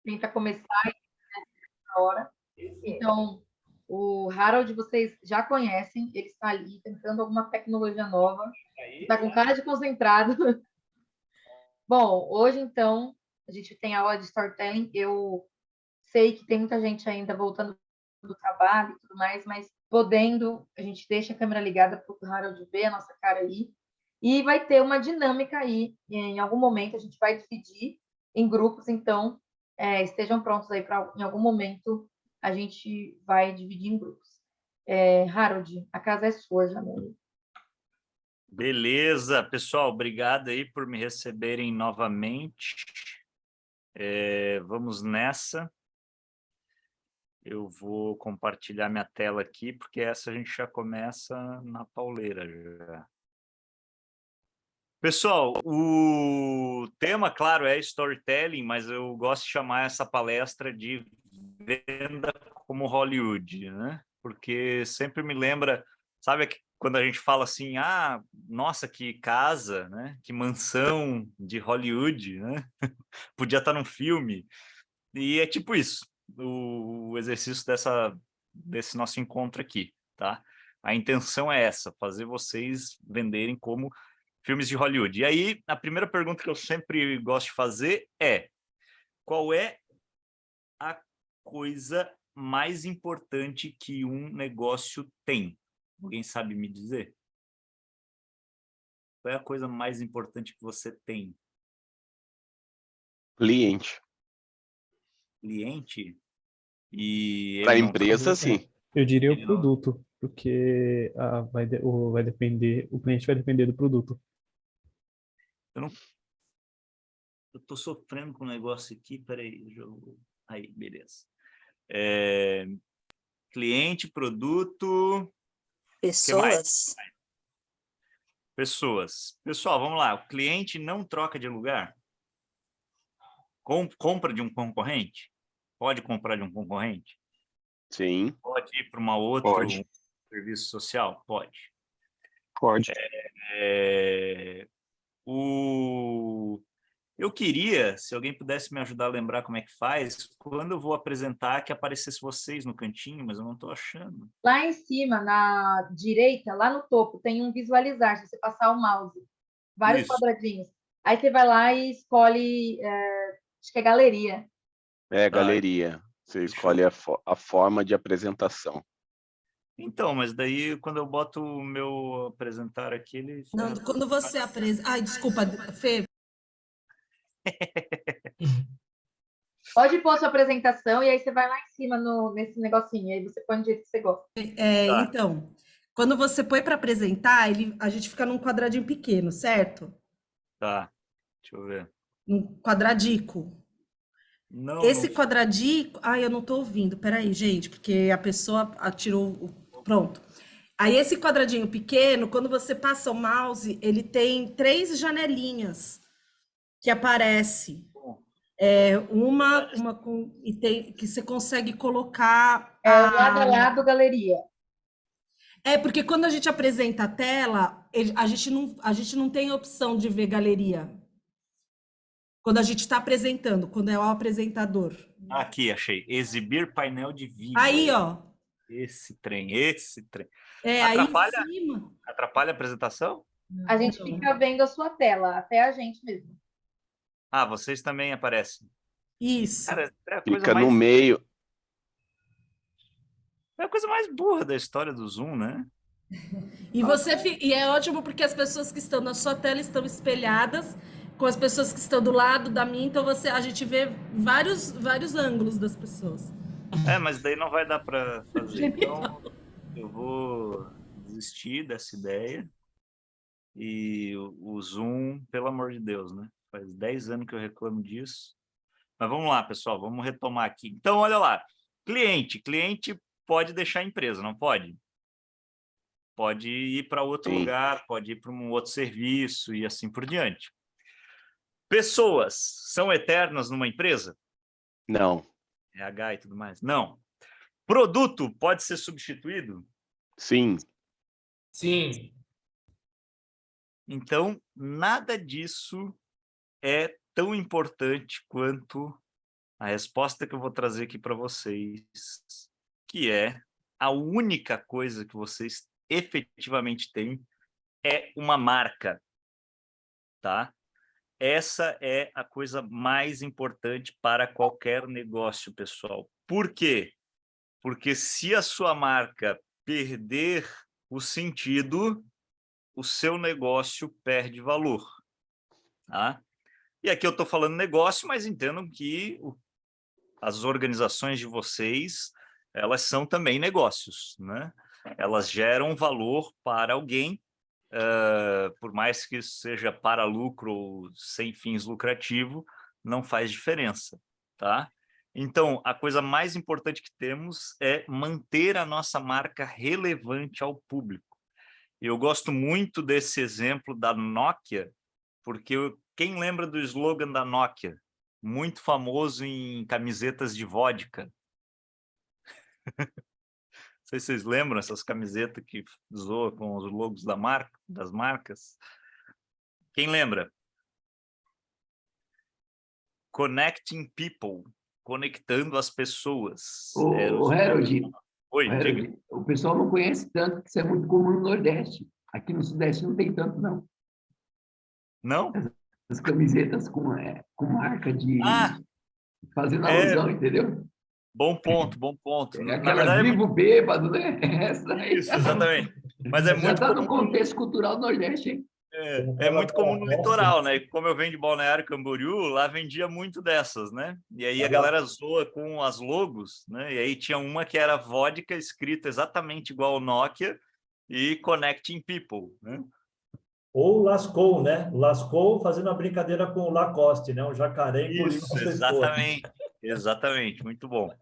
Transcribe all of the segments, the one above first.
tenta começar na hora. Então, o Harold, vocês já conhecem, ele está ali tentando alguma tecnologia nova, está com cara de concentrado. Bom, hoje, então, a gente tem a aula de storytelling. Eu sei que tem muita gente ainda voltando do trabalho e tudo mais, mas podendo, a gente deixa a câmera ligada para o Harold ver a nossa cara aí. E vai ter uma dinâmica aí. Em algum momento, a gente vai dividir em grupos, então estejam prontos aí para, em algum momento, a gente vai dividir em grupos. Harold, a casa é sua, Jamile. Beleza, pessoal, obrigado aí por me receberem novamente. Vamos nessa. Eu vou compartilhar minha tela aqui, porque essa a gente já começa na pauleira já. Pessoal, o tema, claro, é storytelling, mas eu gosto de chamar essa palestra de venda como Hollywood, né? Porque sempre me lembra, sabe, quando a gente fala assim, ah, nossa, que casa, né? Que mansão de Hollywood, né? Podia estar num filme. E é tipo isso, o exercício desse nosso encontro aqui, tá? A intenção é essa, fazer vocês venderem como filmes de Hollywood. E aí, a primeira pergunta que eu sempre gosto de fazer é: qual é a coisa mais importante que um negócio tem? Alguém sabe me dizer? Qual é a coisa mais importante que você tem? Cliente. Cliente? E Para a ele não... empresa, sim. Eu diria o Ele não... produto, porque vai depender, o cliente vai depender do produto. Eu tô sofrendo com um negócio aqui, peraí. Aí, beleza. Cliente, produto... Pessoas. Pessoas. Pessoal, vamos lá. O cliente não troca de lugar? Compra de um concorrente? Pode comprar de um concorrente? Sim, Pode ir para uma outro pode. serviço social? Pode. Pode. Eu queria, se alguém pudesse me ajudar a lembrar como é que faz, quando eu vou apresentar, que aparecesse vocês no cantinho, mas eu não estou achando. Lá em cima, na direita, lá no topo, tem um visualizar, se você passar o mouse, vários Isso. quadradinhos. Aí você vai lá e escolhe, acho que é galeria. É, Tá. galeria. Você escolhe a forma de apresentação. Então, mas daí quando eu boto o meu apresentar aqui, ele... Não, quando você apresenta... Ai, desculpa, Fê. Pode pôr sua apresentação e aí você vai lá em cima nesse negocinho, aí você põe do jeito que você gosta. Tá. Então, quando você põe para apresentar, a gente fica num quadradinho pequeno, certo? Tá, deixa eu ver. Num quadradico. Não, Esse não... quadradico... Ai, eu não tô ouvindo, peraí, gente, porque a pessoa atirou Pronto. Aí esse quadradinho pequeno, quando você passa o mouse, ele tem 3 janelinhas que aparece. Uma e tem que você consegue colocar É o lado a lado galeria. porque quando a gente apresenta a tela, a gente não tem opção de ver galeria. Quando a gente está apresentando, quando é o apresentador. Aqui, achei. Exibir painel de vídeo. Aí, ó. Esse trem, esse trem. Aí em cima. Atrapalha a apresentação? A gente fica vendo a sua tela, até a gente mesmo. Ah, vocês também aparecem. Isso. Cara, é a coisa Fica mais... no meio. É a coisa mais burra da história do Zoom, né? E é ótimo porque as pessoas que estão na sua tela estão espelhadas com as pessoas que estão do lado da minha, então a gente vê vários ângulos das pessoas. Mas daí não vai dar para fazer. Genial. Então, eu vou desistir dessa ideia. E o Zoom, pelo amor de Deus, né? Faz 10 anos que eu reclamo disso. Mas vamos lá, pessoal, vamos retomar aqui. Então, olha lá. Cliente pode deixar a empresa, não pode? Pode ir para outro Sim. lugar, pode ir para um outro serviço e assim por diante. Pessoas são eternas numa empresa? Não. RH e tudo mais? Não. Produto pode ser substituído? Sim. Sim. Então, nada disso é tão importante quanto a resposta que eu vou trazer aqui para vocês, que é a única coisa que vocês efetivamente têm é uma marca, tá? Essa é a coisa mais importante para qualquer negócio, pessoal. Por quê? Porque se a sua marca perder o sentido, o seu negócio perde valor, tá? E aqui eu estou falando negócio, mas entendam que as organizações de vocês, elas são também negócios, né? Elas geram valor para alguém, por mais que isso seja para lucro ou sem fins lucrativos, não faz diferença, tá? Então, a coisa mais importante que temos é manter a nossa marca relevante ao público. Eu gosto muito desse exemplo da Nokia, porque quem lembra do slogan da Nokia? Muito famoso em camisetas de vodka. Não sei se vocês lembram essas camisetas que zoam com os logos das marcas. Quem lembra? Connecting people, conectando as pessoas. O Harold, Oi, diga. o pessoal não conhece tanto, que isso é muito comum no Nordeste. Aqui no Sudeste não tem tanto, não. Não? As camisetas com marca de... fazendo é. alusão, entendeu? Bom ponto, bom ponto. É Na verdade, vivo bêbado, né? Essa aí. Isso, exatamente. Mas é Já muito está no comum. contexto cultural do Nordeste, hein? É muito comum no litoral, né? Como eu venho de Balneário Camboriú, lá vendia muito dessas, né? E aí a galera zoa com as logos, né? E aí tinha uma que era vodka escrita exatamente igual ao Nokia e Connecting People, né? Ou lascou, né? Lascou fazendo uma brincadeira com o Lacoste, né? Um jacaré engolindo Isso, uma pessoa. exatamente. Exatamente, muito bom.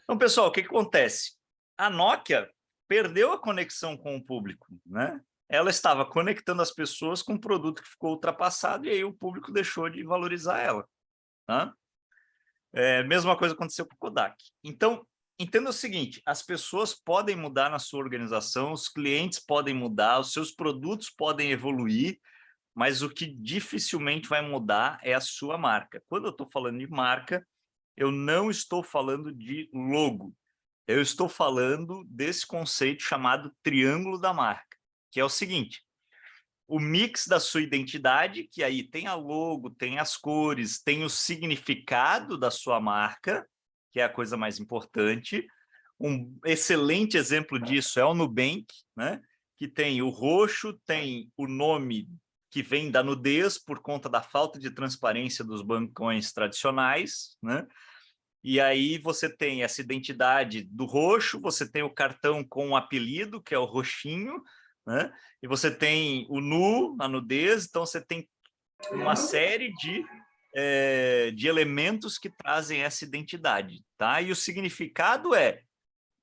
Então, pessoal, o que acontece? A Nokia perdeu a conexão com o público, né? Ela estava conectando as pessoas com um produto que ficou ultrapassado e aí o público deixou de valorizar ela. Tá? Mesma coisa aconteceu com o Kodak. Então, entenda o seguinte, as pessoas podem mudar na sua organização, os clientes podem mudar, os seus produtos podem evoluir, mas o que dificilmente vai mudar é a sua marca. Quando eu estou falando de marca, eu não estou falando de logo. Eu estou falando desse conceito chamado triângulo da marca, que é o seguinte, o mix da sua identidade, que aí tem a logo, tem as cores, tem o significado da sua marca, que é a coisa mais importante. Um excelente exemplo disso é o Nubank, né? Que tem o roxo, tem o nome que vem da nudez por conta da falta de transparência dos bancões tradicionais, né? E aí você tem essa identidade do roxo, você tem o cartão com o apelido, que é o roxinho, né? E você tem o nu, a nudez, então você tem uma série de elementos que trazem essa identidade, tá? E o significado é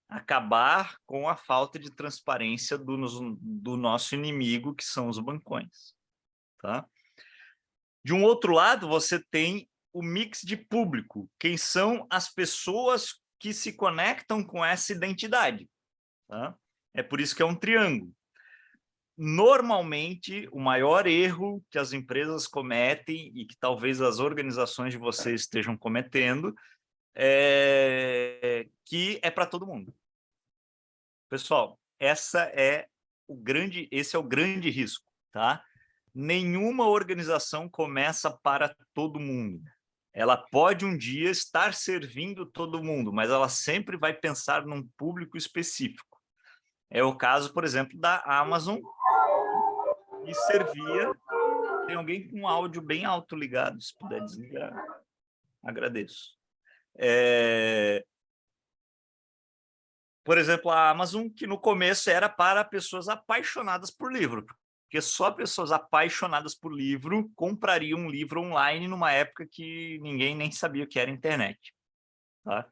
acabar com a falta de transparência do nosso inimigo, que são os bancões, tá? De um outro lado, você tem o mix de público, quem são as pessoas que se conectam com essa identidade, tá? É por isso que é um triângulo. Normalmente, o maior erro que as empresas cometem e que talvez as organizações de vocês estejam cometendo é que é para todo mundo. Pessoal, esse é o grande risco, tá? Nenhuma organização começa para todo mundo. Ela pode um dia estar servindo todo mundo, mas ela sempre vai pensar num público específico. É o caso, por exemplo, da Amazon, que servia... Tem alguém com um áudio bem alto ligado, se puder desligar, agradeço. Por exemplo, a Amazon, que no começo era para pessoas apaixonadas por livro, porque só pessoas apaixonadas por livro comprariam um livro online numa época que ninguém nem sabia o que era internet. Tá?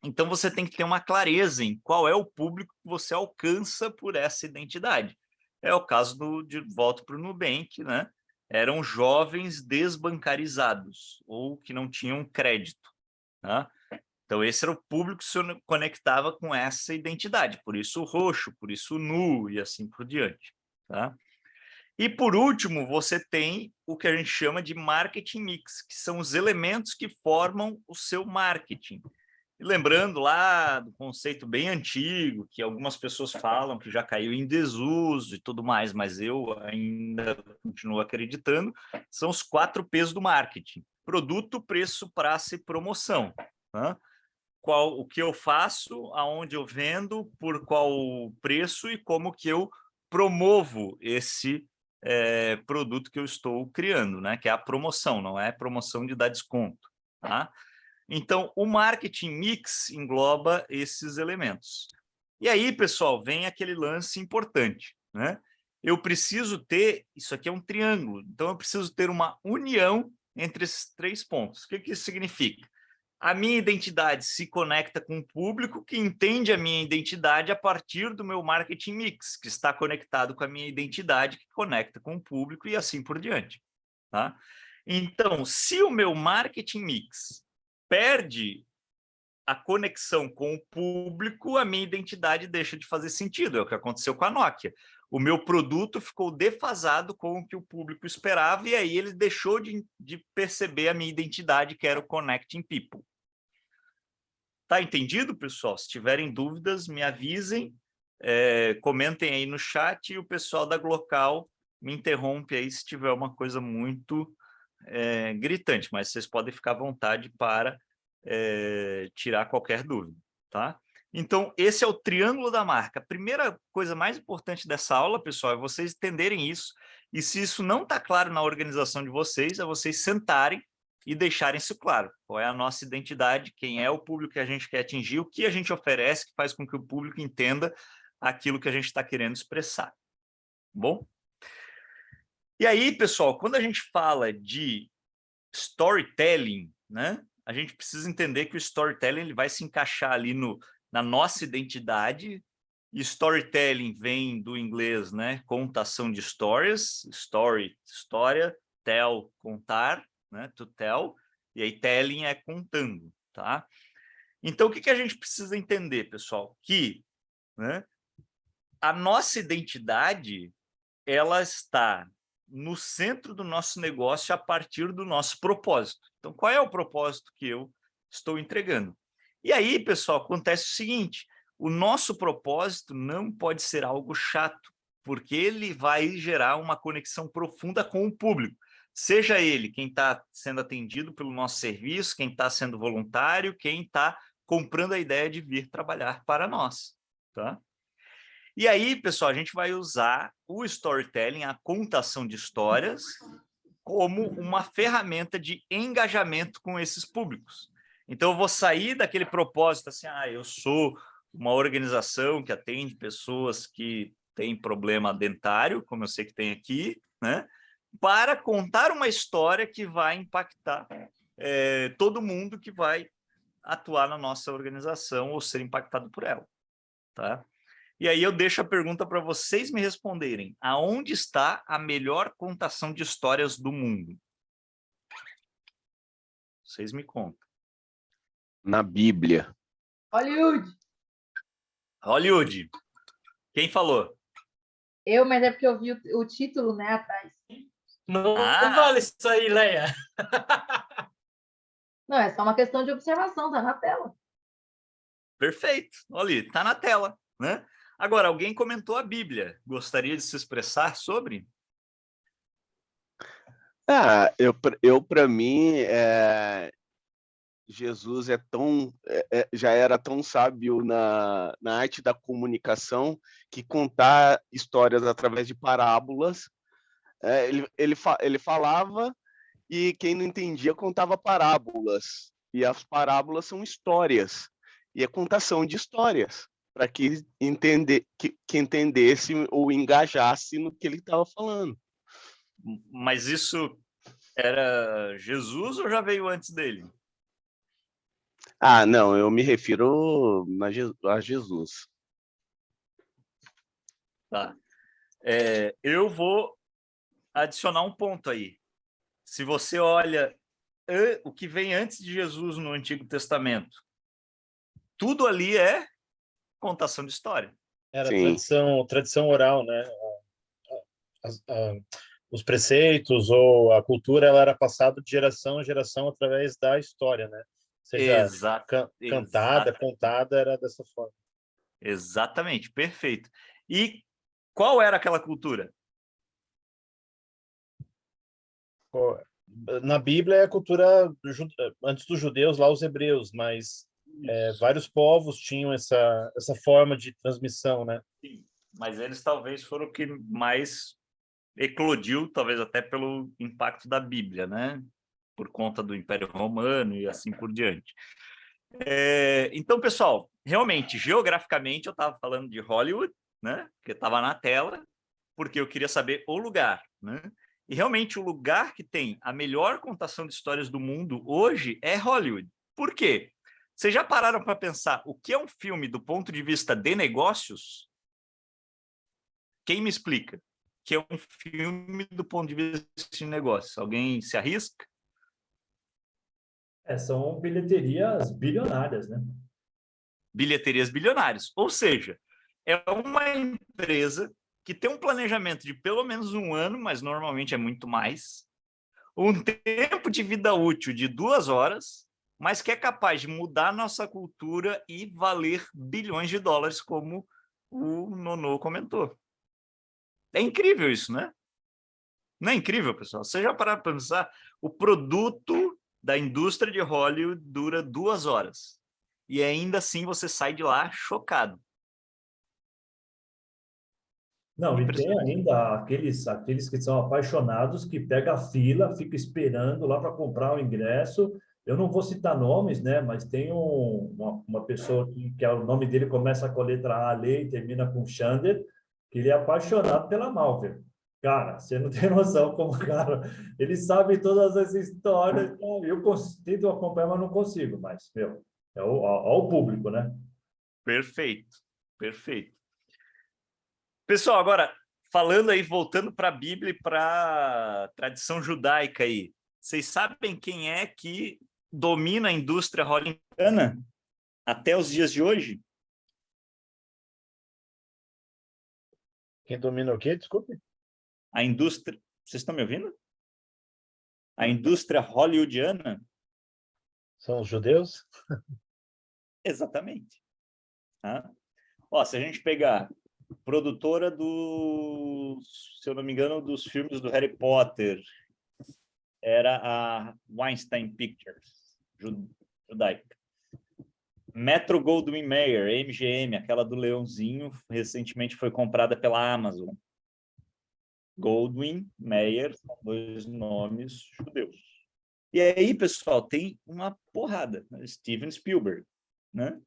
Então, você tem que ter uma clareza em qual é o público que você alcança por essa identidade. É o caso de volta para o Nubank, né? Eram jovens desbancarizados ou que não tinham crédito. Tá? Então, esse era o público que se conectava com essa identidade. Por isso o roxo, por isso o nu e assim por diante. Tá? E, por último, você tem o que a gente chama de marketing mix, que são os elementos que formam o seu marketing. E lembrando lá do conceito bem antigo, que algumas pessoas falam que já caiu em desuso e tudo mais, mas eu ainda continuo acreditando, são os 4 P's do marketing: produto, preço, praça e promoção. Tá? O que eu faço, aonde eu vendo, por qual preço e como que eu promovo esse produto que eu estou criando, né? Que é a promoção, não é promoção de dar desconto. Tá? Então, o marketing mix engloba esses elementos. E aí, pessoal, vem aquele lance importante, né? Eu preciso ter, isso aqui é um triângulo, então eu preciso ter uma união entre esses 3 pontos. O que isso significa? A minha identidade se conecta com o público que entende a minha identidade a partir do meu marketing mix, que está conectado com a minha identidade, que conecta com o público e assim por diante. Tá? Então, se o meu marketing mix perde a conexão com o público, a minha identidade deixa de fazer sentido. É o que aconteceu com a Nokia. O meu produto ficou defasado com o que o público esperava e aí ele deixou de perceber a minha identidade, que era o Connecting People. Tá entendido, pessoal? Se tiverem dúvidas, me avisem, comentem aí no chat e o pessoal da Glocal me interrompe aí se tiver uma coisa muito gritante, mas vocês podem ficar à vontade para tirar qualquer dúvida, tá? Então, esse é o triângulo da marca. A primeira coisa mais importante dessa aula, pessoal, é vocês entenderem isso, e se isso não está claro na organização de vocês, é vocês sentarem e deixarem isso claro. Qual é a nossa identidade, quem é o público que a gente quer atingir, o que a gente oferece que faz com que o público entenda aquilo que a gente está querendo expressar. Bom? E aí, pessoal, quando a gente fala de storytelling, né, a gente precisa entender que o storytelling ele vai se encaixar ali na nossa identidade. E storytelling vem do inglês, né, contação de histórias, story, história, tell, contar, né, to tell, e aí telling é contando, tá? Então, o que a gente precisa entender, pessoal? Que, né, a nossa identidade, ela está no centro do nosso negócio a partir do nosso propósito. Então, qual é o propósito que eu estou entregando? E aí, pessoal, acontece o seguinte, o nosso propósito não pode ser algo chato, porque ele vai gerar uma conexão profunda com o público. Seja ele quem está sendo atendido pelo nosso serviço, quem está sendo voluntário, quem está comprando a ideia de vir trabalhar para nós. Tá? E aí, pessoal, a gente vai usar o storytelling, a contação de histórias, como uma ferramenta de engajamento com esses públicos. Então, eu vou sair daquele propósito assim, eu sou uma organização que atende pessoas que têm problema dentário, como eu sei que tem aqui, né? Para contar uma história que vai impactar todo mundo que vai atuar na nossa organização ou ser impactado por ela. Tá? E aí eu deixo a pergunta para vocês me responderem. Aonde está a melhor contação de histórias do mundo? Vocês me contam. Na Bíblia. Hollywood. Hollywood. Quem falou? Eu, mas é porque eu vi o título, né, atrás. Não vale isso aí, Leia. Não, é só uma questão de observação, tá na tela. Perfeito. Olha, tá na tela, né? Agora, alguém comentou a Bíblia. Gostaria de se expressar sobre? Para mim, Jesus já era tão sábio na arte da comunicação que contar histórias através de parábolas, ele falava e quem não entendia contava parábolas. E as parábolas são histórias, e é contação de histórias, para que entendesse ou engajasse no que ele estava falando. Mas isso era Jesus ou já veio antes dele? Não, eu me refiro a Jesus. Tá. Eu vou adicionar um ponto aí. Se você olha o que vem antes de Jesus no Antigo Testamento, tudo ali é contação de história. Era tradição oral, né? os preceitos ou a cultura, ela era passada de geração em geração através da história, né? Seja cantada, contada, era dessa forma. Exatamente, perfeito. E qual era aquela cultura? Na Bíblia é a cultura antes dos judeus, lá os hebreus, mas vários povos tinham essa forma de transmissão, né? Sim, mas eles talvez foram o que mais eclodiu, talvez até pelo impacto da Bíblia, né? Por conta do Império Romano e assim por diante. Então, pessoal, realmente, geograficamente, eu estava falando de Hollywood, né? Que estava na tela, porque eu queria saber o lugar, né? E realmente o lugar que tem a melhor contação de histórias do mundo hoje é Hollywood. Por quê? Vocês já pararam para pensar o que é um filme do ponto de vista de negócios? Quem me explica? Que é um filme do ponto de vista de negócios? Alguém se arrisca? São bilheterias bilionárias, né? Bilheterias bilionárias. Ou seja, é uma empresa que tem um planejamento de pelo menos 1 ano, mas normalmente é muito mais, um tempo de vida útil de 2 horas, mas que é capaz de mudar a nossa cultura e valer bilhões de dólares, como o Nonô comentou. É incrível isso, né? Não é incrível, pessoal? Você já parou para pensar? O produto da indústria de Hollywood dura 2 horas. E ainda assim você sai de lá chocado. Não, e tem ainda aqueles que são apaixonados, que pega a fila, fica esperando lá para comprar o ingresso. Eu não vou citar nomes, né? Mas tem uma pessoa que o nome dele começa com a letra A, e termina com Xander, que ele é apaixonado pela Marvel. Cara, você não tem noção como, cara, ele sabe todas as histórias. Eu tento acompanhar, mas não consigo. Mas, meu, o público, né? Perfeito, perfeito. Pessoal, agora, falando aí, voltando para a Bíblia e para a tradição judaica aí, vocês sabem quem é que domina a indústria hollywoodiana até os dias de hoje? Quem domina o quê? Desculpe. A indústria... Vocês estão me ouvindo? A indústria hollywoodiana? São os judeus? Exatamente. Ó, se a gente pegar produtora se eu não me engano, dos filmes do Harry Potter, era a Weinstein Pictures, judaica. Metro-Goldwyn-Mayer, MGM, aquela do Leãozinho, recentemente foi comprada pela Amazon. Goldwyn, Mayer, são 2 nomes judeus. E aí, pessoal, tem uma porrada, né? Steven Spielberg, né?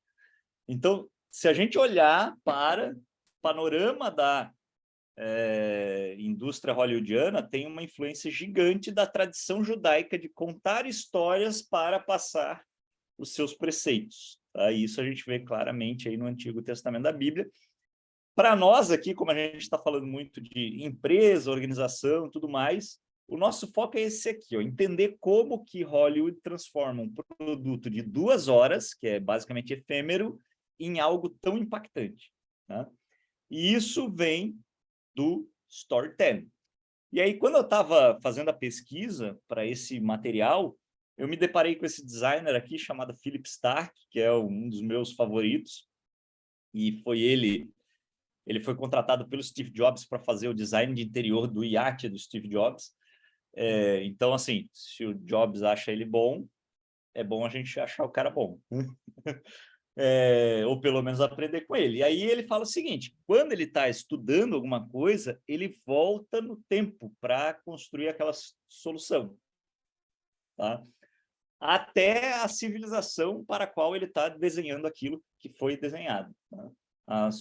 Então, se a gente olhar para o panorama da indústria hollywoodiana, tem uma influência gigante da tradição judaica de contar histórias para passar os seus preceitos. Tá? Isso a gente vê claramente aí no Antigo Testamento da Bíblia. Para nós aqui, como a gente está falando muito de empresa, organização, tudo mais, o nosso foco é esse aqui, ó, entender como que Hollywood transforma um produto de 2 horas, que é basicamente efêmero, em algo tão impactante. Tá? E isso vem do storytelling. E aí, quando eu estava fazendo a pesquisa para esse material, eu me deparei com esse designer aqui, chamado Philip Stark, que é um dos meus favoritos, e foi ele foi contratado pelo Steve Jobs para fazer o design de interior do iate do Steve Jobs. Então, assim, se o Jobs acha ele bom, é bom a gente achar o cara bom. Ou pelo menos aprender com ele. E aí ele fala o seguinte, quando ele está estudando alguma coisa, ele volta no tempo para construir aquela solução. Tá? Até a civilização para a qual ele está desenhando aquilo que foi desenhado. Tá? A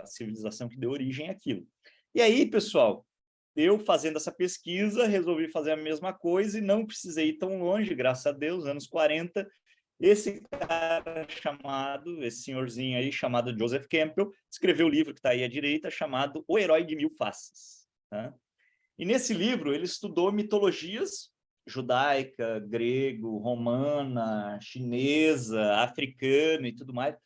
civilização que deu origem àquilo. E aí, pessoal, eu fazendo essa pesquisa, resolvi fazer a mesma coisa e não precisei ir tão longe, graças a Deus, anos 40, esse cara esse senhorzinho aí, chamado Joseph Campbell, escreveu o livro que está aí à direita, chamado O Herói de Mil Faces. Tá? E nesse livro ele estudou mitologias judaica, grego, romana, chinesa, africana e tudo mais,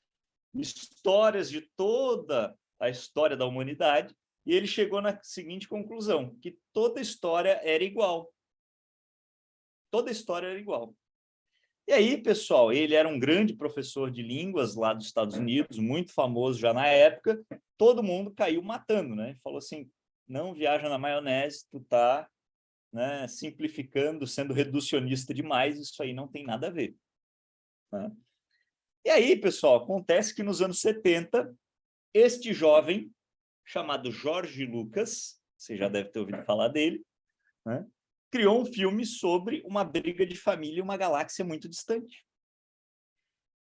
histórias de toda a história da humanidade, E ele chegou na seguinte conclusão, que toda história era igual. Toda história era igual. E aí, pessoal, ele era um grande professor de línguas lá dos Estados Unidos, muito famoso já na época, todo mundo caiu matando, né? Falou assim, não viaja na maionese, tu tá, né, simplificando, sendo reducionista demais, isso aí não tem nada a ver. Né? E aí, pessoal, acontece que nos anos 70, este jovem, chamado George Lucas, você já deve ter ouvido falar dele, né? Criou um filme sobre uma briga de família em uma galáxia muito distante.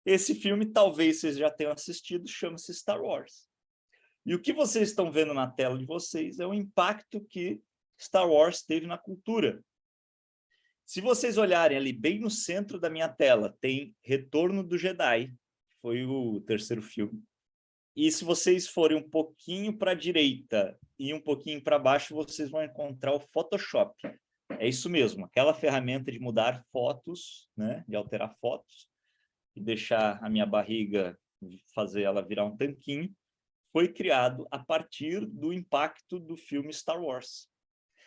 Esse filme, talvez vocês já tenham assistido, chama-se Star Wars. E o que vocês estão vendo na tela de vocês é o impacto que Star Wars teve na cultura. Se vocês olharem ali bem no centro da minha tela, tem Retorno do Jedi, foi o terceiro filme. E se vocês forem um pouquinho para a direita e um pouquinho para baixo, vocês vão encontrar o Photoshop. É isso mesmo, aquela ferramenta de mudar fotos, né, de alterar fotos e deixar a minha barriga, fazer ela virar um tanquinho, foi criado a partir do impacto do filme Star Wars.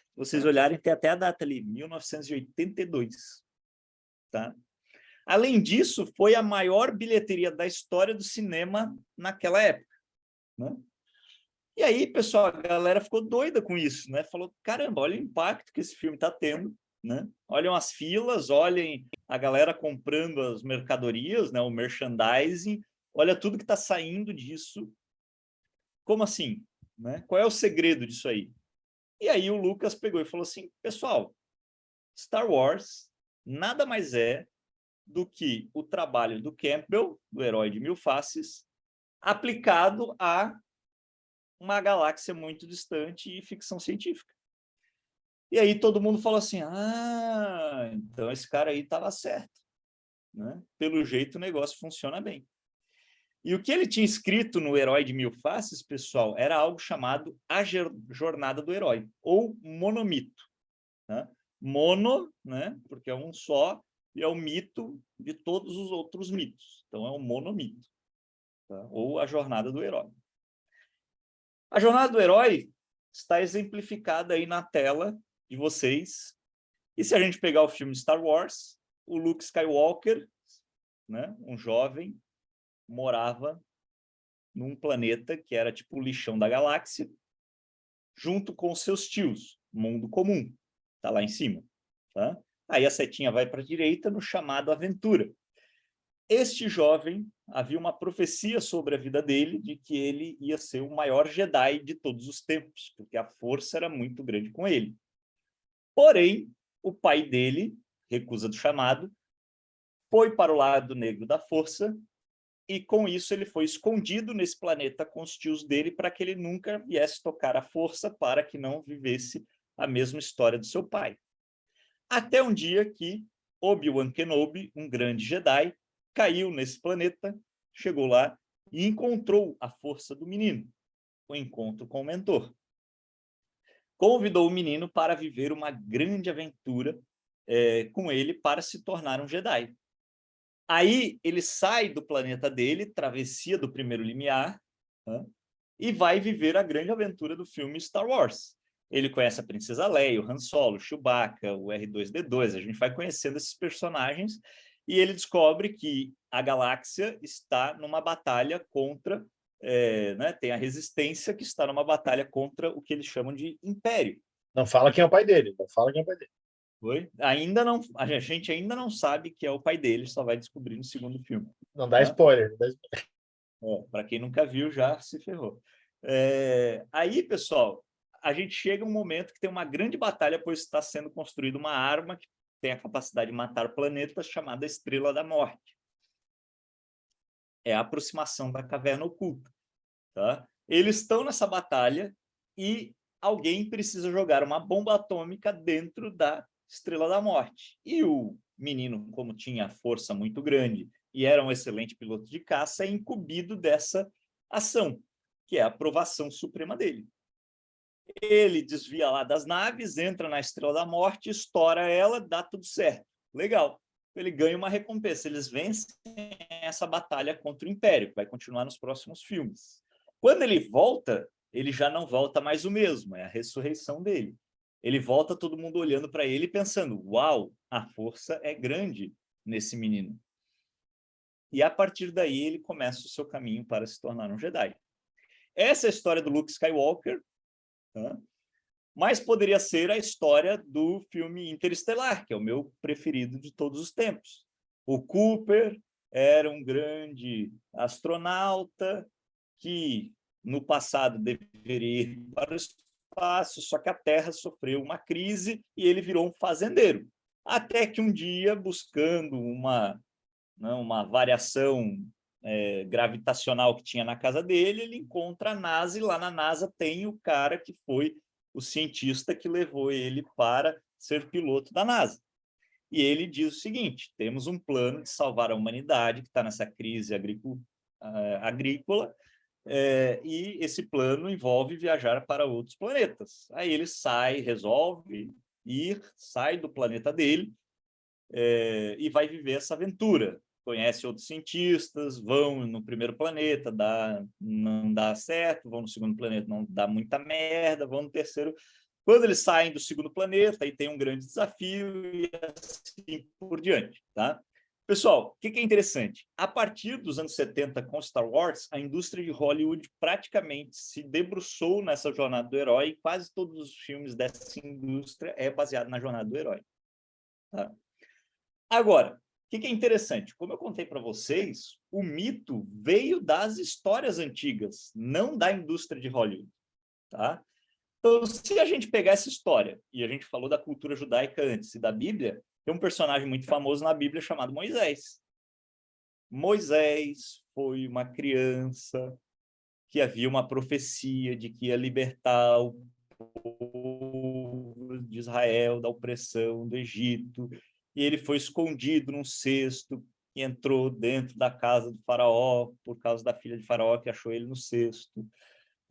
Se vocês olharem, tem até a data ali, 1982. Tá? Além disso, foi a maior bilheteria da história do cinema naquela época. Né? E aí, pessoal, a galera ficou doida com isso, né? Falou, caramba, olha o impacto que esse filme está tendo, né? Olhem as filas, olhem a galera comprando as mercadorias, né? O merchandising, olha tudo que está saindo disso. Como assim? Né? Qual é o segredo disso aí? E aí o Lucas pegou e falou assim, pessoal, Star Wars nada mais é do que o trabalho do Campbell, do Herói de Mil Faces, aplicado a uma galáxia muito distante e ficção científica. E aí todo mundo falou assim, então esse cara aí estava certo. Né? Pelo jeito o negócio funciona bem. E o que ele tinha escrito no Herói de Mil Faces, pessoal, era algo chamado A Jornada do Herói, ou monomito. Né? Mono, né? Porque é um só, e é o mito de todos os outros mitos. Então é um monomito, tá? Ou a Jornada do Herói. A Jornada do Herói está exemplificada aí na tela de vocês. E se a gente pegar o filme Star Wars, o Luke Skywalker, né, um jovem, morava num planeta que era tipo o lixão da galáxia, junto com seus tios, mundo comum, tá lá em cima. Tá? Aí a setinha vai para a direita no chamado Aventura. Este jovem, havia uma profecia sobre a vida dele, de que ele ia ser o maior Jedi de todos os tempos, porque a força era muito grande com ele. Porém, o pai dele, recusa do chamado, foi para o lado negro da força, e com isso ele foi escondido nesse planeta com os tios dele, para que ele nunca viesse tocar a força, para que não vivesse a mesma história do seu pai. Até um dia que Obi-Wan Kenobi, um grande Jedi, caiu nesse planeta, chegou lá e encontrou a força do menino, o encontro com o mentor. Convidou o menino para viver uma grande aventura com ele para se tornar um Jedi. Aí ele sai do planeta dele, travessia do primeiro limiar, né, e vai viver a grande aventura do filme Star Wars. Ele conhece a Princesa Leia, o Han Solo, o Chewbacca, o R2-D2, a gente vai conhecendo esses personagens, e ele descobre que a galáxia está numa batalha contra, né, tem a resistência que está numa batalha contra o que eles chamam de Império. Não fala quem é o pai dele, não fala quem é o pai dele. Oi? Ainda não, a gente ainda não sabe que é o pai dele, só vai descobrir no segundo filme. Não dá spoiler. Não dá spoiler. Para quem nunca viu, já se ferrou. Aí, pessoal, a gente chega um momento que tem uma grande batalha, pois está sendo construída uma arma que tem a capacidade de matar planetas, chamada Estrela da Morte. É a aproximação da Caverna Oculta. Tá? Eles estão nessa batalha e alguém precisa jogar uma bomba atômica dentro da Estrela da Morte. E o menino, como tinha força muito grande e era um excelente piloto de caça, é incumbido dessa ação, que é a aprovação suprema dele. Ele desvia lá das naves, entra na Estrela da Morte, estoura ela, dá tudo certo. Legal. Ele ganha uma recompensa. Eles vencem essa batalha contra o Império, que vai continuar nos próximos filmes. Quando ele volta, ele já não volta mais o mesmo, é a ressurreição dele. Ele volta todo mundo olhando para ele e pensando, uau, a força é grande nesse menino. E a partir daí ele começa o seu caminho para se tornar um Jedi. Essa é a história do Luke Skywalker, tá? Mas poderia ser a história do filme Interestelar, que é o meu preferido de todos os tempos. O Cooper era um grande astronauta que no passado deveria ir para o espaço, só que a Terra sofreu uma crise e ele virou um fazendeiro. Até que um dia, buscando uma variação gravitacional que tinha na casa dele, ele encontra a NASA, e lá na NASA tem o cara que foi o cientista que levou ele para ser piloto da NASA. E ele diz o seguinte, temos um plano de salvar a humanidade, que está nessa crise agrícola, e esse plano envolve viajar para outros planetas. Aí ele resolve sai do planeta dele e vai viver essa aventura. Conhece outros cientistas, vão no primeiro planeta, não dá certo, vão no segundo planeta, não dá muita merda, vão no terceiro. Quando eles saem do segundo planeta, aí tem um grande desafio e assim por diante, tá? Pessoal, o que é interessante? A partir dos anos 70, com Star Wars, a indústria de Hollywood praticamente se debruçou nessa jornada do herói, e quase todos os filmes dessa indústria é baseado na jornada do herói. Tá? Agora, o que é interessante? Como eu contei para vocês, o mito veio das histórias antigas, não da indústria de Hollywood. Tá? Então, se a gente pegar essa história, e a gente falou da cultura judaica antes e da Bíblia, tem um personagem muito famoso na Bíblia chamado Moisés. Moisés foi uma criança que havia uma profecia de que ia libertar o povo de Israel da opressão do Egito, e ele foi escondido num cesto e entrou dentro da casa do faraó, por causa da filha de faraó que achou ele no cesto.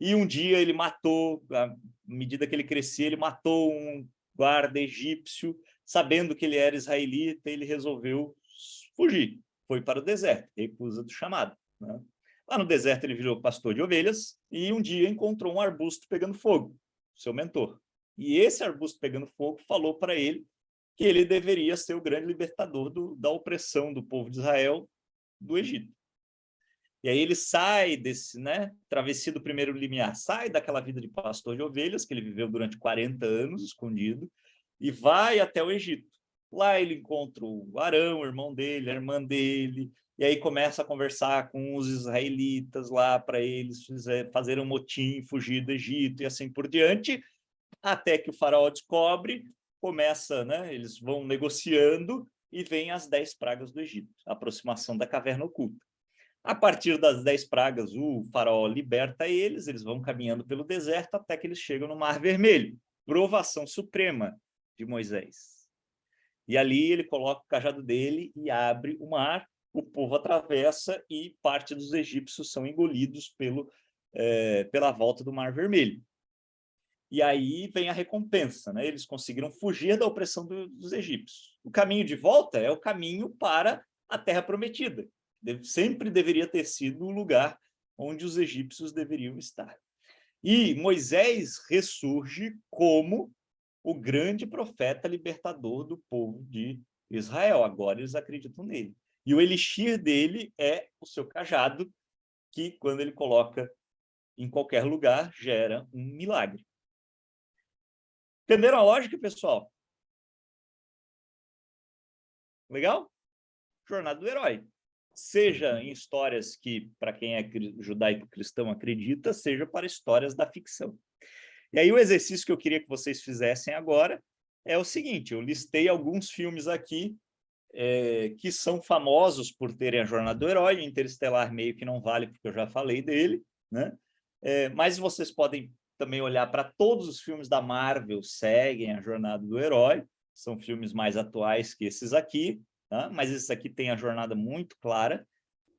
E um dia ele matou, à medida que ele crescia, ele matou um guarda egípcio, sabendo que ele era israelita, ele resolveu fugir. Foi para o deserto, recusa do chamado. Né? Lá no deserto ele virou pastor de ovelhas e um dia encontrou um arbusto pegando fogo, seu mentor. E esse arbusto pegando fogo falou para ele que ele deveria ser o grande libertador da opressão do povo de Israel do Egito. E aí ele sai desse, travessia do primeiro limiar, sai daquela vida de pastor de ovelhas, que ele viveu durante 40 anos escondido, e vai até o Egito. Lá ele encontra o Arão, o irmão dele, a irmã dele, e aí começa a conversar com os israelitas lá para eles fazerem um motim, fugir do Egito e assim por diante, até que o faraó descobre, começa, eles vão negociando e vem as 10 pragas do Egito, a aproximação da caverna oculta. A partir das 10 pragas, o faraó liberta eles vão caminhando pelo deserto até que eles chegam no Mar Vermelho, provação suprema de Moisés. E ali ele coloca o cajado dele e abre o mar, o povo atravessa e parte dos egípcios são engolidos pela volta do Mar Vermelho. E aí vem a recompensa, eles conseguiram fugir da opressão dos egípcios. O caminho de volta é o caminho para a Terra Prometida. Sempre deveria ter sido o lugar onde os egípcios deveriam estar. E Moisés ressurge como o grande profeta libertador do povo de Israel. Agora eles acreditam nele. E o elixir dele é o seu cajado, que quando ele coloca em qualquer lugar, gera um milagre. Entenderam a lógica, pessoal? Legal? Jornada do herói. Seja em histórias que, para quem é judaico-cristão acredita, seja para histórias da ficção. E aí o exercício que eu queria que vocês fizessem agora é o seguinte, eu listei alguns filmes aqui que são famosos por terem a jornada do herói, o Interestelar meio que não vale, porque eu já falei dele, mas vocês podem também olhar para todos os filmes da Marvel, seguem a jornada do herói, são filmes mais atuais que esses aqui, tá? Mas esses aqui têm a jornada muito clara.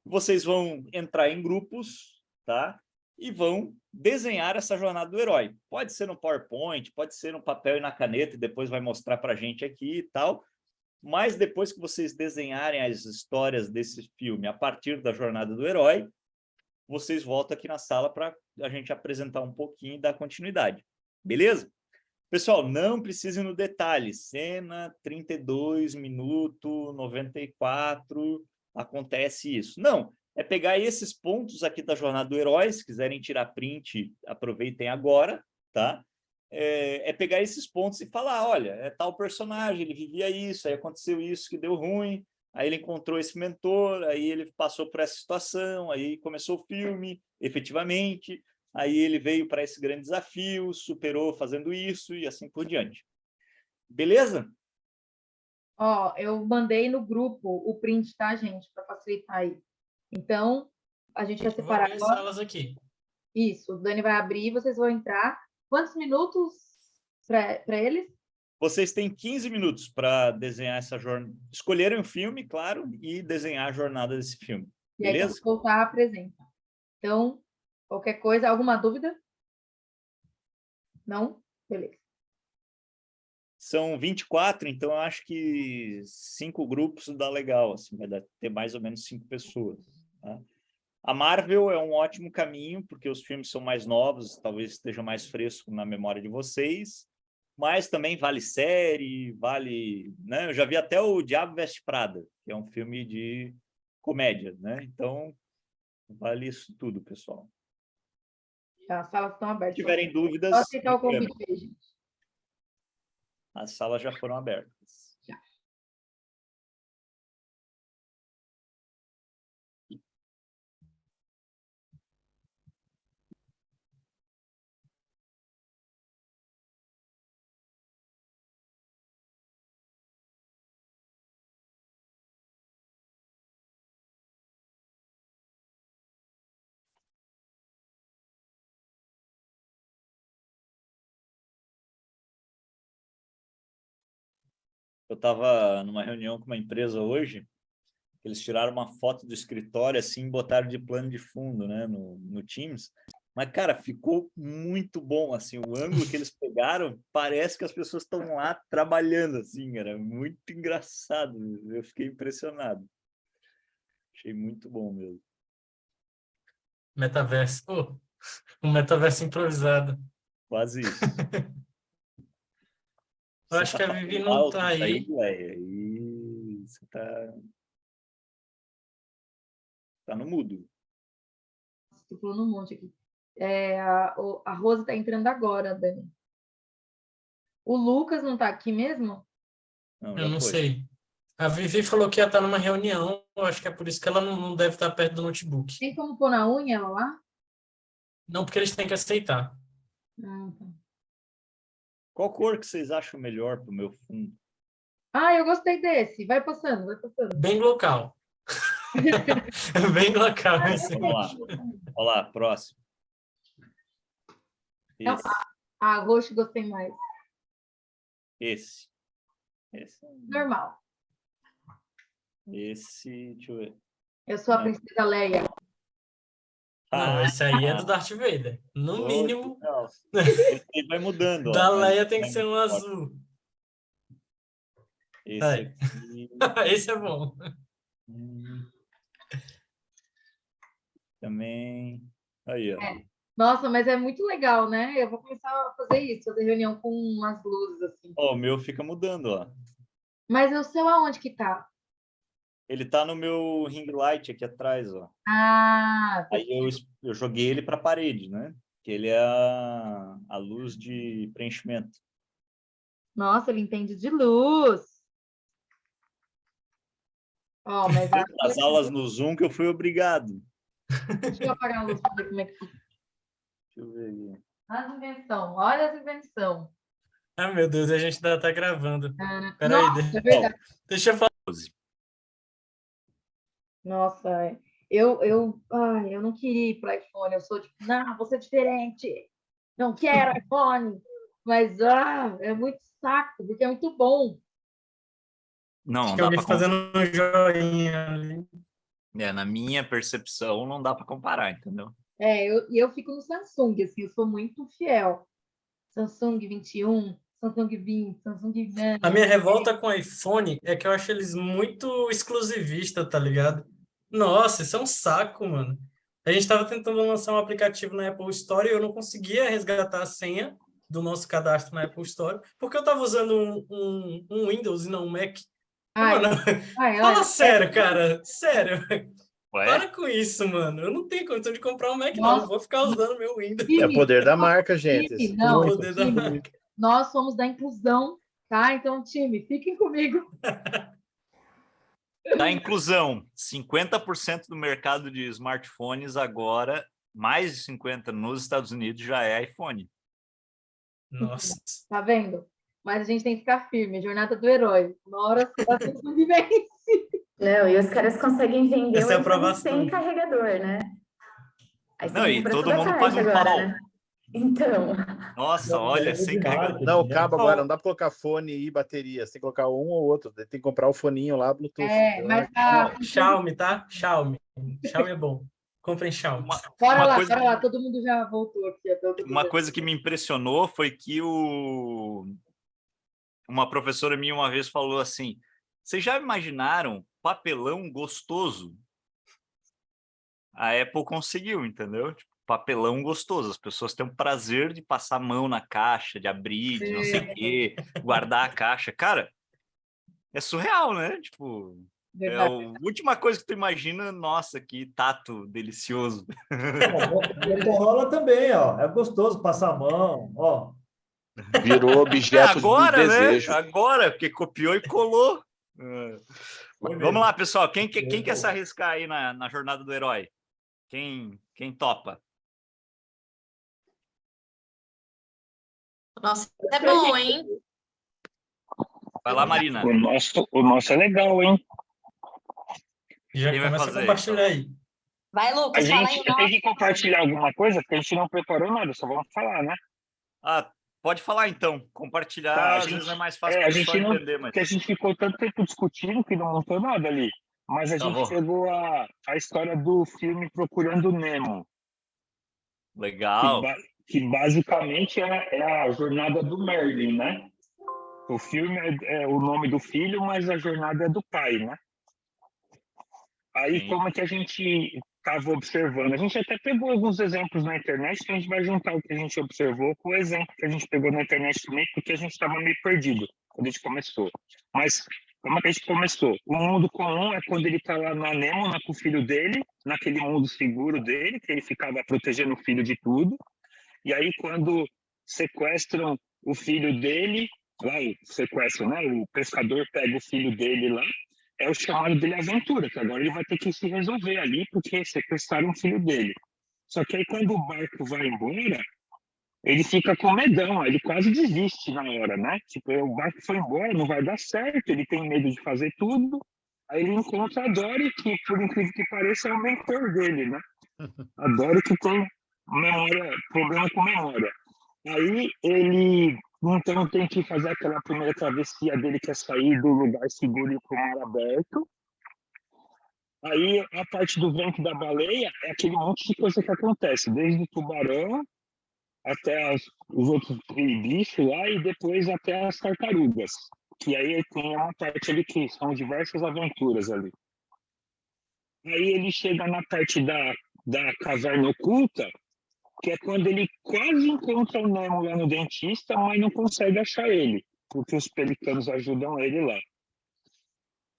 Vocês vão entrar em grupos, tá? E vão desenhar essa jornada do herói. Pode ser no PowerPoint, pode ser no papel e na caneta, e depois vai mostrar para a gente aqui e tal. Mas depois que vocês desenharem as histórias desse filme a partir da jornada do herói, vocês voltam aqui na sala para a gente apresentar um pouquinho e dar continuidade. Beleza? Pessoal, não precisem no detalhe. Cena 32, minuto 94, acontece isso. Não, é pegar esses pontos aqui da jornada do herói, se quiserem tirar print, aproveitem agora, tá? É pegar esses pontos e falar, olha, é tal personagem, ele vivia isso, aí aconteceu isso que deu ruim, aí ele encontrou esse mentor, aí ele passou por essa situação, aí começou o filme, efetivamente, aí ele veio para esse grande desafio, superou fazendo isso e assim por diante. Beleza? Ó, eu mandei no grupo o print, tá, gente? Para facilitar aí. Então, a gente vai separar Vou abrir as salas aqui. Isso, o Dani vai abrir, vocês vão entrar. Quantos minutos para eles? Vocês têm 15 minutos para desenhar essa jornada. Escolherem um filme, claro, e desenhar a jornada desse filme. E aí, beleza? quando voltar, apresenta. Então, qualquer coisa, alguma dúvida? Não? Beleza. São 24, então eu acho que 5 grupos dá legal, assim, vai ter mais ou menos 5 pessoas. Tá? A Marvel é um ótimo caminho, porque os filmes são mais novos, talvez esteja mais fresco na memória de vocês, mas também vale série, vale... né? Eu já vi até o Diabo Veste Prada, que é um filme de comédia, né? Então, vale isso tudo, pessoal. As salas estão abertas. Se tiverem dúvidas... Só aceitar o convite aí, gente. As salas já foram abertas. Já. Eu estava numa reunião com uma empresa hoje, eles tiraram uma foto do escritório assim, botaram de plano de fundo, né, no Teams. Mas, cara, ficou muito bom, assim, o ângulo que eles pegaram, parece que as pessoas estão lá trabalhando, assim, era muito engraçado, eu fiquei impressionado. Achei muito bom mesmo. Metaverso. Um metaverso improvisado. Quase isso. Eu acho que a Vivi não tá aí. E você tá no mudo. Estou falando um monte aqui. A Rose está entrando agora, Dani. O Lucas não está aqui mesmo? Não, Eu não foi. sei. A Vivi falou que ia estar numa reunião. Eu acho que é por isso que ela não deve estar perto do notebook. Tem como pôr na unha ela lá? Não, porque eles têm que aceitar. Tá. Qual cor que vocês acham melhor para o meu fundo? Eu gostei desse. Vai passando, vai passando. Bem local. Bem local. Vamos lá. Olha lá, próximo. Então, roxo gostei mais. Esse. Normal. Esse, deixa eu ver. Eu sou a princesa Leia. Não, esse aí é do Darth Vader. No mínimo. Esse vai mudando. Da Leia tem que ser um azul. Esse aqui... Esse é bom. Também. Aí, ó. Nossa, mas é muito legal, né? Eu vou começar a fazer isso, fazer reunião com umas luzes assim. O meu fica mudando, ó. Mas o seu aonde que tá? Ele tá no meu ring light aqui atrás, ó. Aí eu joguei ele para a parede, né? Que ele é a luz de preenchimento. Nossa, ele entende de luz. Mas as aulas no Zoom que eu fui obrigado. Deixa eu apagar a luz para ver como é que fica. Deixa eu ver aqui. As invenções, olha as invenções. Ah, meu Deus, a gente ainda tá gravando. Peraí, é verdade. Deixa eu falar. Nossa, eu não queria ir para iPhone. Eu sou tipo, não, vou ser diferente. Não quero iPhone. Mas é muito saco, porque é muito bom. Não dá para fazendo um joinha ali. Na minha percepção, não dá para comparar, entendeu? Eu fico no Samsung, assim, eu sou muito fiel. Samsung 21, Samsung 20, Samsung 20. A minha revolta com o iPhone é que eu acho eles muito exclusivistas, tá ligado? Nossa, isso é um saco, mano. A gente estava tentando lançar um aplicativo na Apple Store e eu não conseguia resgatar a senha do nosso cadastro na Apple Store, porque eu estava usando um Windows e não um Mac. Mano, fala sério, cara. Sério. Para com isso, mano. Eu não tenho condição de comprar um Mac, não. Eu vou ficar usando meu Windows. É o poder da marca, gente. Não, o poder da marca. Nós somos da inclusão, tá? Então, time, fiquem comigo. Da inclusão, 50% do mercado de smartphones agora, mais de 50% nos Estados Unidos, já é iPhone. Nossa. Tá vendo? Mas a gente tem que ficar firme. Jornada do herói. Uma hora a vivência. Não, e os caras conseguem vender Essa é a o iPhone aprovação. sem carregador, né? Aí Não, e todo mundo paga um agora, pau. né? Então. Nossa, olha, sem carregador. Não, o cabo agora, não dá para colocar fone e bateria. Você tem que colocar um ou outro. Tem que comprar o foninho lá, Bluetooth. Mas Xiaomi, tá? Xiaomi. Xiaomi é bom. Comprem Xiaomi. Bora lá, todo mundo já voltou aqui. Uma coisa que me impressionou foi que uma professora minha uma vez falou assim, vocês já imaginaram papelão gostoso? A Apple conseguiu, entendeu? Tipo, papelão gostoso. As pessoas têm o prazer de passar a mão na caixa, de abrir, de não sei o quê, guardar a caixa. Cara, é surreal, né? Tipo, é a última coisa que tu imagina, nossa, que tato delicioso. O Motorola também, ó. É gostoso passar a mão, ó. Virou objeto agora, do desejo. Né? Agora, porque copiou e colou. Vamos lá, pessoal. Quem quer se arriscar aí na jornada do herói? Quem topa? Nossa, é bom, hein? Vai lá, Marina. O nosso é legal, hein? Já começa a compartilhar aí. Vai, Lucas, a gente tem que compartilhar alguma coisa, porque a gente não preparou nada, só vamos falar, né? Pode falar, então. Compartilhar, às vezes é mais fácil para o pessoal entender. Mas... Porque a gente ficou tanto tempo discutindo que não montou nada ali. Mas a gente pegou a história do filme Procurando Nemo. Legal. Que basicamente é a jornada do Merlin, né? O filme é o nome do filho, mas a jornada é do pai, né? Aí, sim. Como é que a gente estava observando? A gente até pegou alguns exemplos na internet, que a gente vai juntar o que a gente observou com o exemplo que a gente pegou na internet também, porque a gente estava meio perdido quando a gente começou. Mas como é que a gente começou? O mundo comum é quando ele está lá na Nemo, com o filho dele, naquele mundo seguro dele, que ele ficava protegendo o filho de tudo. E aí, quando sequestram o filho dele, lá o sequestro, né? O pescador pega o filho dele lá, é o chamado dele aventura, que agora ele vai ter que se resolver ali, porque sequestraram o filho dele. Só que aí, quando o barco vai embora, ele fica com medão, ele quase desiste na hora, né? Tipo, o barco foi embora, não vai dar certo, ele tem medo de fazer tudo. Aí ele encontra a Dory, que, por incrível que pareça, é o mentor dele, né? A Dory que tem problema com memória. Aí ele, então, tem que fazer aquela primeira travessia dele, que é sair do lugar seguro e ir para o mar aberto. Aí a parte do vento da baleia é aquele monte de coisa que acontece, desde o tubarão até os outros bichos lá e depois até as tartarugas. Que aí tem uma parte ali que são diversas aventuras ali. Aí ele chega na parte da caverna oculta, que é quando ele quase encontra o Nemo lá no dentista, mas não consegue achar ele, porque os pelicanos ajudam ele lá.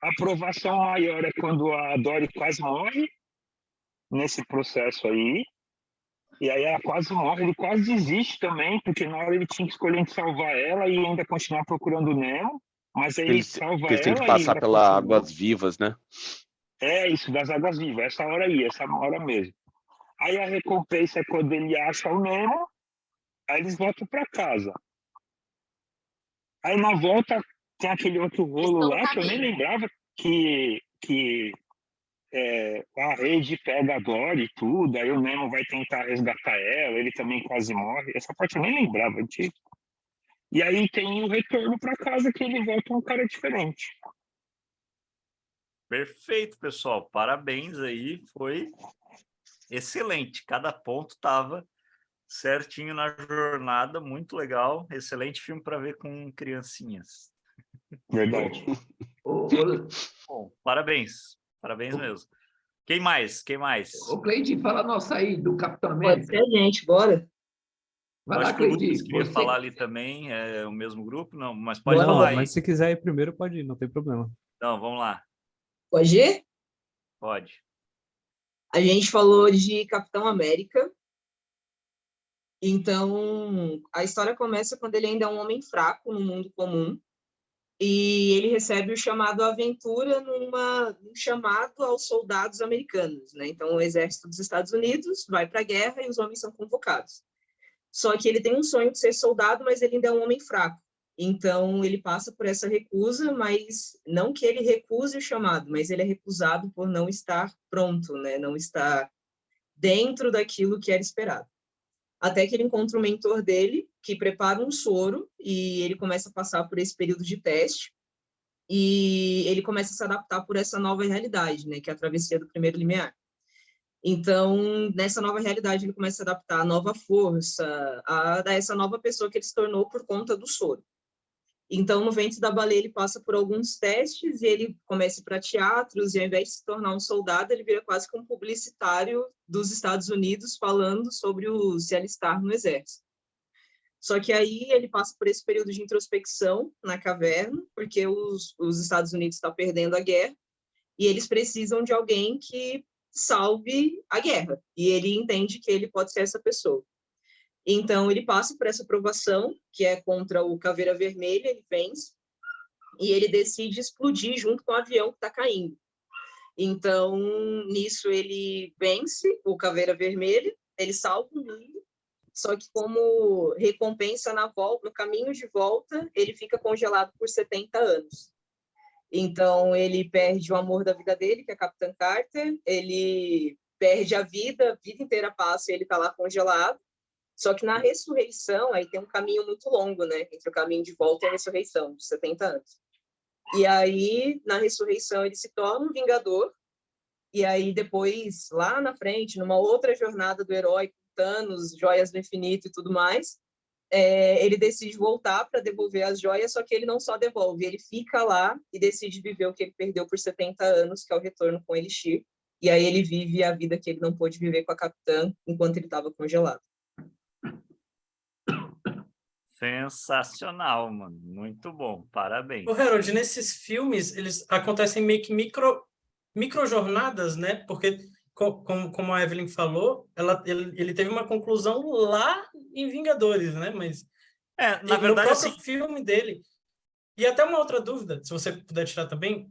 A aprovação maior é quando a Dory quase morre, nesse processo aí, e aí ela quase morre, ele quase desiste também, porque na hora ele tinha que escolher entre salvar ela e ainda continuar procurando o Nemo, mas aí ele salva ela. Eles têm que passar pelas águas vivas, né? É isso, das águas vivas, essa hora aí, essa hora mesmo. Aí a recompensa é quando ele acha o Nemo, aí eles voltam para casa. Aí na volta tem aquele outro rolo lá, que eu nem lembrava que a rede pega a Dory e tudo, aí o Nemo vai tentar resgatar ela, ele também quase morre. Essa parte eu nem lembrava. E aí tem o retorno para casa, que ele volta um cara diferente. Perfeito, pessoal. Parabéns aí. Foi excelente. Cada ponto estava certinho na jornada. Muito legal. Excelente filme para ver com criancinhas. Verdade. Bom, parabéns. Parabéns mesmo. Quem mais? Quem mais? Ô, Cleide, fala nossa aí, do Capitão Pode América. ser, gente, bora. Vai Eu lá, acho que o Lucas Cleide. queria Você... falar ali também, é o mesmo grupo? Não, mas pode Não, falar aí. mas se quiser ir primeiro, pode ir, não tem problema. Não, vamos lá. Pode ir? Pode. A gente falou de Capitão América. Então, a história começa quando ele ainda é um homem fraco no mundo comum. E ele recebe o chamado à aventura num chamado aos soldados americanos, né? Então, o exército dos Estados Unidos vai para a guerra e os homens são convocados. Só que ele tem um sonho de ser soldado, mas ele ainda é um homem fraco. Então, ele passa por essa recusa, mas não que ele recuse o chamado, mas ele é recusado por não estar pronto, né? Não estar dentro daquilo que era esperado. Até que ele encontra o mentor dele, que prepara um soro, e ele começa a passar por esse período de teste, e ele começa a se adaptar por essa nova realidade, né, que é a travessia do primeiro limiar. Então, nessa nova realidade, ele começa a adaptar a nova força, a essa nova pessoa que ele se tornou por conta do soro. Então, no Ventre da Baleia, ele passa por alguns testes e ele começa a ir para teatros, e ao invés de se tornar um soldado, ele vira quase que um publicitário dos Estados Unidos falando sobre se alistar no exército. Só que aí ele passa por esse período de introspecção na caverna, porque os Estados Unidos estão perdendo a guerra, e eles precisam de alguém que salve a guerra, e ele entende que ele pode ser essa pessoa. Então, ele passa por essa provação, que é contra o Caveira Vermelha, ele vence, e ele decide explodir junto com o avião que está caindo. Então, nisso, ele vence o Caveira Vermelha, ele salva o mundo, só que como recompensa no caminho de volta, ele fica congelado por 70 anos. Então, ele perde o amor da vida dele, que é a Capitã Carter, ele perde a vida inteira passa e ele está lá congelado. Só que na ressurreição, aí tem um caminho muito longo, né? Entre o caminho de volta e a ressurreição, de 70 anos. E aí, na ressurreição, ele se torna um vingador. E aí, depois, lá na frente, numa outra jornada do herói, com Thanos, joias do infinito e tudo mais, ele decide voltar para devolver as joias, só que ele não só devolve, ele fica lá e decide viver o que ele perdeu por 70 anos, que é o retorno com Elixir. E aí ele vive a vida que ele não pôde viver com a Capitã enquanto ele estava congelado. Sensacional, mano. Muito bom. Parabéns. Ô, Harold, nesses filmes, eles acontecem meio que micro-jornadas, né? Porque, como a Evelyn falou, ele teve uma conclusão lá em Vingadores, né? Mas na verdade, no próprio assim... filme dele. E até uma outra dúvida, se você puder tirar também,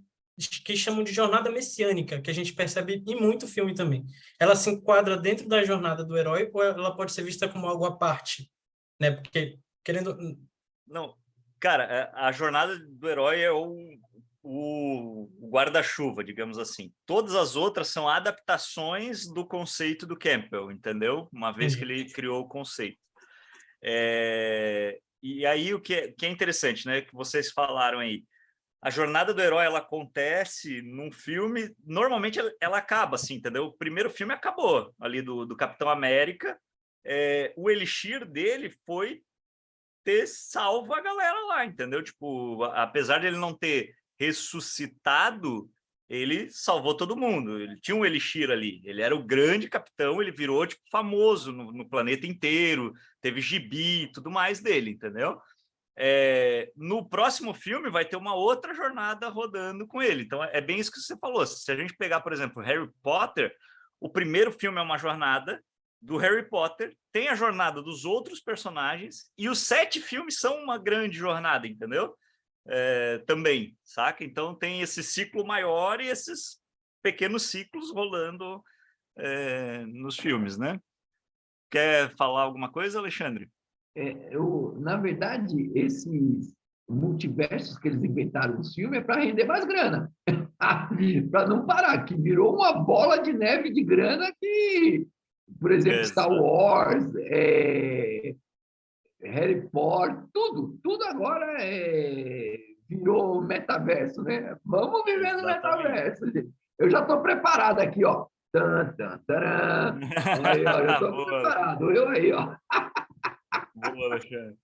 que chamam de jornada messiânica, que a gente percebe em muito filme também. Ela se enquadra dentro da jornada do herói ou ela pode ser vista como algo à parte? Né? Porque querendo... Não, cara, a jornada do herói é o guarda-chuva, digamos assim. Todas as outras são adaptações do conceito do Campbell, entendeu? Uma vez que ele criou o conceito. E aí o que é interessante, né? Que vocês falaram aí. A jornada do herói, ela acontece num filme, normalmente ela acaba assim, entendeu? O primeiro filme acabou, ali do Capitão América. O elixir dele foi ter salvo a galera lá, entendeu? Tipo, apesar de ele não ter ressuscitado, ele salvou todo mundo. Ele tinha um elixir ali. Ele era o grande capitão, ele virou tipo famoso no planeta inteiro, teve gibi e tudo mais dele, entendeu? No próximo filme vai ter uma outra jornada rodando com ele. Então é bem isso que você falou. Se a gente pegar, por exemplo, Harry Potter, o primeiro filme é uma jornada do Harry Potter, tem a jornada dos outros personagens, e os 7 filmes são uma grande jornada, entendeu? Também, saca? Então tem esse ciclo maior e esses pequenos ciclos rolando nos filmes, né? Quer falar alguma coisa, Alexandre? Na verdade, esses multiversos que eles inventaram nos filmes é para render mais grana, para não parar, que virou uma bola de neve de grana que... Por exemplo, Star Wars, Harry Potter, tudo agora virou metaverso, né? Vamos viver no metaverso, gente. Eu já estou preparado aqui, ó. Aí, ó, eu estou preparado. Eu aí, ó. Boa, Alexandre.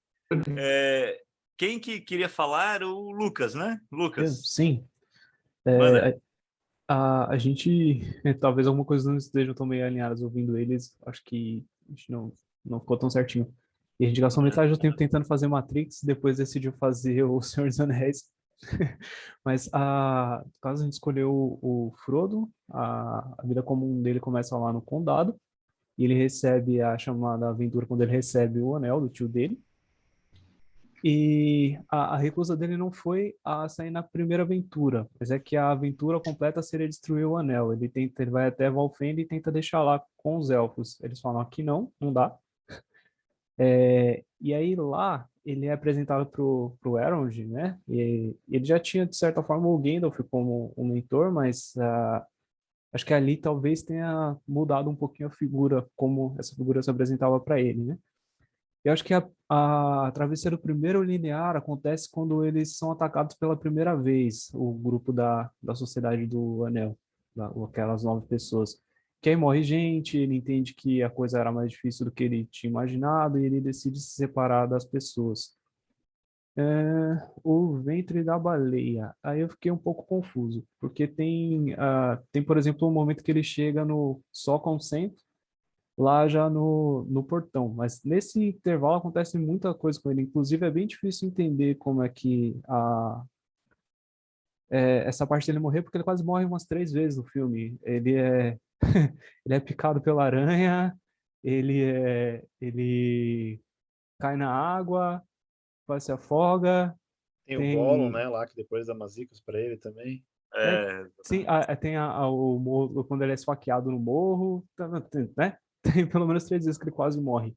Quem que queria falar? O Lucas, né? Lucas. Sim. A gente, talvez alguma coisa não estejam tão bem alinhadas ouvindo eles, acho que a gente não ficou tão certinho. E a gente gastou metade do tempo tentando fazer Matrix, depois decidiu fazer O Senhor dos Anéis. Mas, no caso, a gente escolheu o Frodo, a vida comum dele começa lá no Condado, e ele recebe a chamada aventura quando ele recebe o anel do tio dele. E a recusa dele não foi a sair na primeira aventura, mas é que a aventura completa seria destruir o anel. Ele vai até Valfenda e tenta deixar lá com os elfos. Eles falam aqui não dá. E aí lá ele é apresentado pro Elrond, né? E ele já tinha de certa forma o Gandalf como um mentor, mas acho que ali talvez tenha mudado um pouquinho a figura, como essa figura se apresentava para ele, né? Eu acho que a travessia do primeiro linear acontece quando eles são atacados pela primeira vez, o grupo da Sociedade do Anel, aquelas 9 pessoas. Que aí morre gente, ele entende que a coisa era mais difícil do que ele tinha imaginado e ele decide se separar das pessoas. O ventre da baleia. Aí eu fiquei um pouco confuso, porque tem, por exemplo, um momento que ele chega no Sol Consent, lá já no portão. Mas nesse intervalo acontece muita coisa com ele. Inclusive, é bem difícil entender como é que essa parte dele morrer, porque ele quase morre umas 3 vezes no filme. Ele é picado pela aranha, ele cai na água, quase se afoga. Tem o Gollum, né, lá, que depois dá umas dicas para ele também. Sim, tem o morro, quando ele é esfaqueado no morro, né? Tem pelo menos 3 vezes que ele quase morre.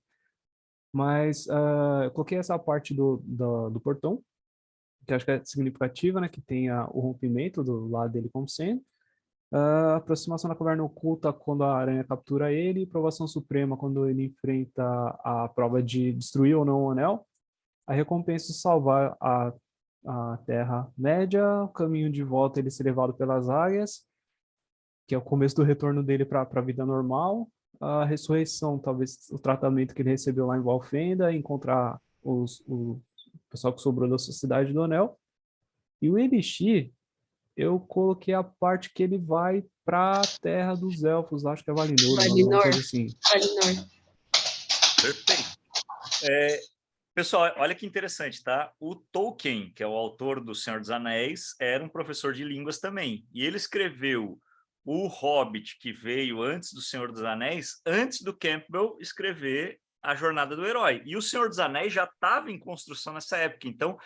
Mas eu coloquei essa parte do portão, que acho que é significativa, né? Que tem o rompimento do lado dele como sendo. A aproximação da caverna oculta quando a aranha captura ele. Provação suprema quando ele enfrenta a prova de destruir ou não o anel. A recompensa de salvar a Terra-média. O caminho de volta ele ser levado pelas águias, que é o começo do retorno dele para a vida normal. A ressurreição, talvez o tratamento que ele recebeu lá em Valfenda, encontrar o pessoal que sobrou da Sociedade do Anel. E o Elixir, eu coloquei a parte que ele vai para a Terra dos Elfos, acho que é Valinor, alguma coisa assim. Valinor. Perfeito. Pessoal, olha que interessante, tá? O Tolkien, que é o autor do Senhor dos Anéis, era um professor de línguas também. E ele escreveu O Hobbit, que veio antes do Senhor dos Anéis, antes do Campbell escrever A Jornada do Herói. E o Senhor dos Anéis já estava em construção nessa época. Então,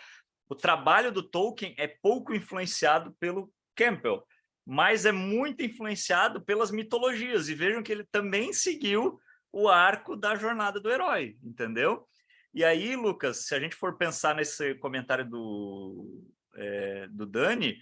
o trabalho do Tolkien é pouco influenciado pelo Campbell, mas é muito influenciado pelas mitologias. E vejam que ele também seguiu o arco da Jornada do Herói, entendeu? E aí, Lucas, se a gente for pensar nesse comentário do Dani,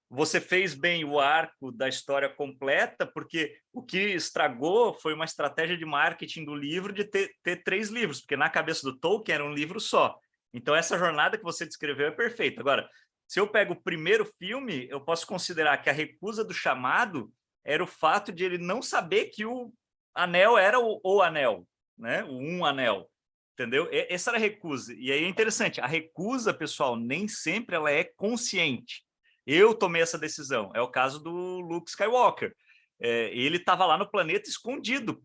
você fez bem o arco da história completa, porque o que estragou foi uma estratégia de marketing do livro de ter 3 livros, porque na cabeça do Tolkien era um livro só. Então, essa jornada que você descreveu é perfeita. Agora, se eu pego o primeiro filme, eu posso considerar que a recusa do chamado era o fato de ele não saber que o anel era o anel, né? O anel. Entendeu? Essa era a recusa. E aí é interessante, a recusa, pessoal, nem sempre ela é consciente. Eu tomei essa decisão. É o caso do Luke Skywalker. Ele estava lá no planeta escondido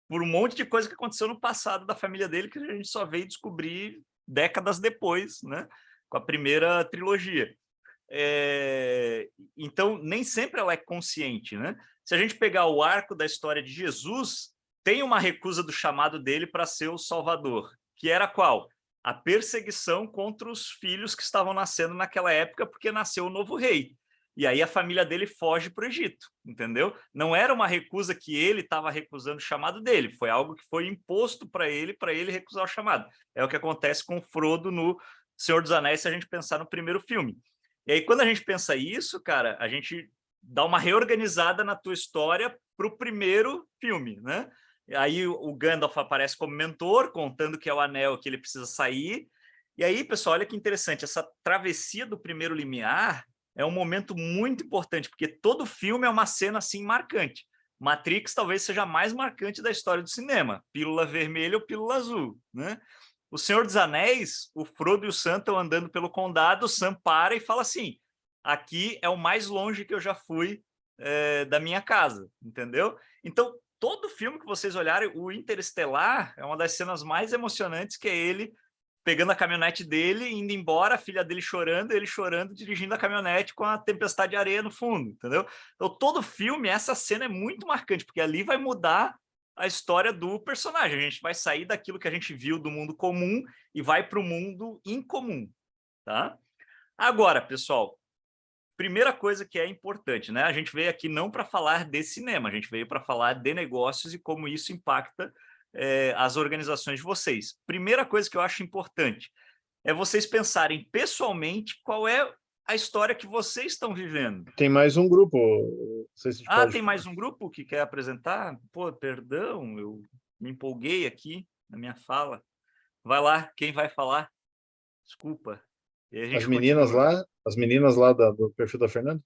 por um monte de coisa que aconteceu no passado da família dele, que a gente só veio descobrir décadas depois, né? Com a primeira trilogia. Então, nem sempre ela é consciente, né? Se a gente pegar o arco da história de Jesus, tem uma recusa do chamado dele para ser o Salvador, que era qual? A perseguição contra os filhos que estavam nascendo naquela época, porque nasceu o novo rei. E aí a família dele foge para o Egito, entendeu? Não era uma recusa que ele estava recusando o chamado dele, foi algo que foi imposto para ele recusar o chamado. É o que acontece com Frodo no Senhor dos Anéis, se a gente pensar no primeiro filme. E aí, quando a gente pensa isso, cara, a gente dá uma reorganizada na tua história para o primeiro filme, né? Aí o Gandalf aparece como mentor, contando que é o anel que ele precisa sair. E aí, pessoal, olha que interessante, essa travessia do primeiro limiar é um momento muito importante, porque todo filme é uma cena assim marcante. Matrix talvez seja a mais marcante da história do cinema, pílula vermelha ou pílula azul, né? O Senhor dos Anéis, o Frodo e o Sam estão andando pelo condado, o Sam para e fala assim, aqui é o mais longe que eu já fui da minha casa, entendeu? Então, todo filme que vocês olharem, o Interestelar é uma das cenas mais emocionantes, que é ele pegando a caminhonete dele, indo embora, a filha dele chorando, ele chorando, dirigindo a caminhonete com a tempestade de areia no fundo, entendeu? Então, todo filme, essa cena é muito marcante, porque ali vai mudar a história do personagem. A gente vai sair daquilo que a gente viu do mundo comum e vai para o mundo incomum, tá? Agora, pessoal, primeira coisa que é importante, né? A gente veio aqui não para falar de cinema, a gente veio para falar de negócios e como isso impacta as organizações de vocês. Primeira coisa que eu acho importante é vocês pensarem pessoalmente qual é a história que vocês estão vivendo. Tem mais um grupo. Não sei se pode... Tem mais um grupo que quer apresentar? Pô, perdão, eu me empolguei aqui na minha fala. Vai lá, quem vai falar? Desculpa. As meninas lá do perfil da Fernanda?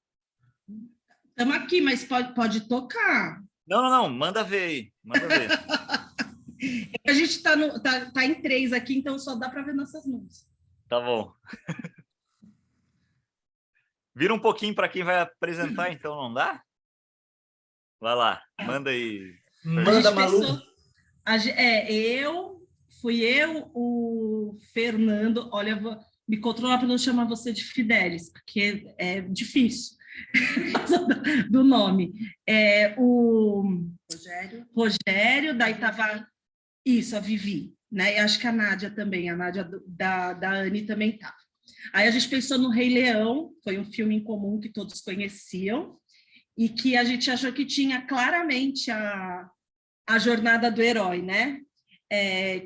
Estamos aqui, mas pode tocar. Não, manda ver aí. Manda ver. A gente está em 3 aqui, então só dá para ver nossas mãos. Tá bom. Vira um pouquinho para quem vai apresentar, então, não dá? Vai lá, manda aí. Manda, Malu. Fui eu, o Fernando. Olha, eu vou me controlar para não chamar você de Fidelis, porque é difícil do nome. O Rogério, daí estava isso, a Vivi, né? E acho que a Nádia também, a Nádia da Anne também estava. Aí a gente pensou no Rei Leão, foi um filme em comum que todos conheciam, e que a gente achou que tinha claramente a jornada do herói, né?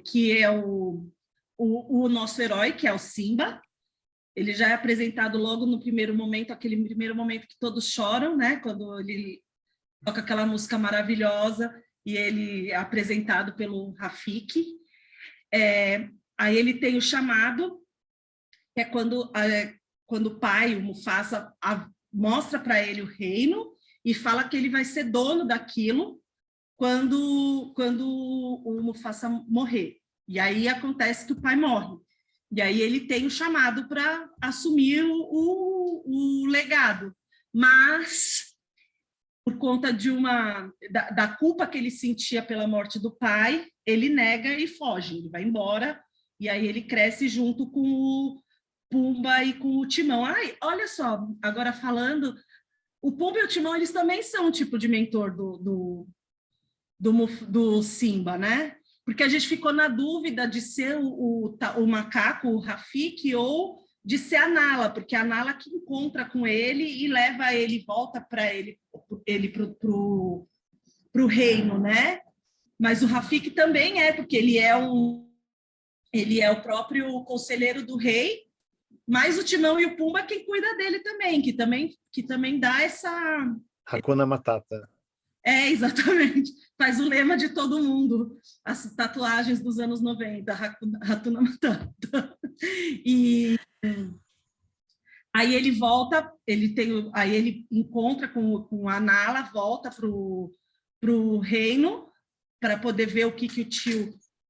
Que é o nosso herói, que é o Simba. Ele já é apresentado logo no primeiro momento, aquele primeiro momento que todos choram, né? Quando ele toca aquela música maravilhosa e ele é apresentado pelo Rafiki. Aí ele tem o chamado, que é quando o pai, o Mufasa, mostra para ele o reino e fala que ele vai ser dono daquilo quando o Mufasa morrer. E aí acontece que o pai morre. E aí ele tem o chamado para assumir o legado. Mas, por conta da culpa que ele sentia pela morte do pai, ele nega e foge, ele vai embora, e aí ele cresce junto com o Pumba e com o Timão. Olha só, agora falando, o Pumba e o Timão, eles também são um tipo de mentor do Simba, né? Porque a gente ficou na dúvida de ser o macaco, o Rafiki, ou de ser a Nala, porque é a Nala que encontra com ele e leva ele, volta para ele pro reino, né? Mas o Rafiki também porque ele é o próprio conselheiro do rei, mas o Timão e o Pumba é quem cuida dele também, que também dá essa... Hakuna Matata. Exatamente. Faz o lema de todo mundo, as tatuagens dos anos 90, Hakuna Matata. E aí ele volta, aí ele encontra com a Nala, volta pro reino para poder ver o que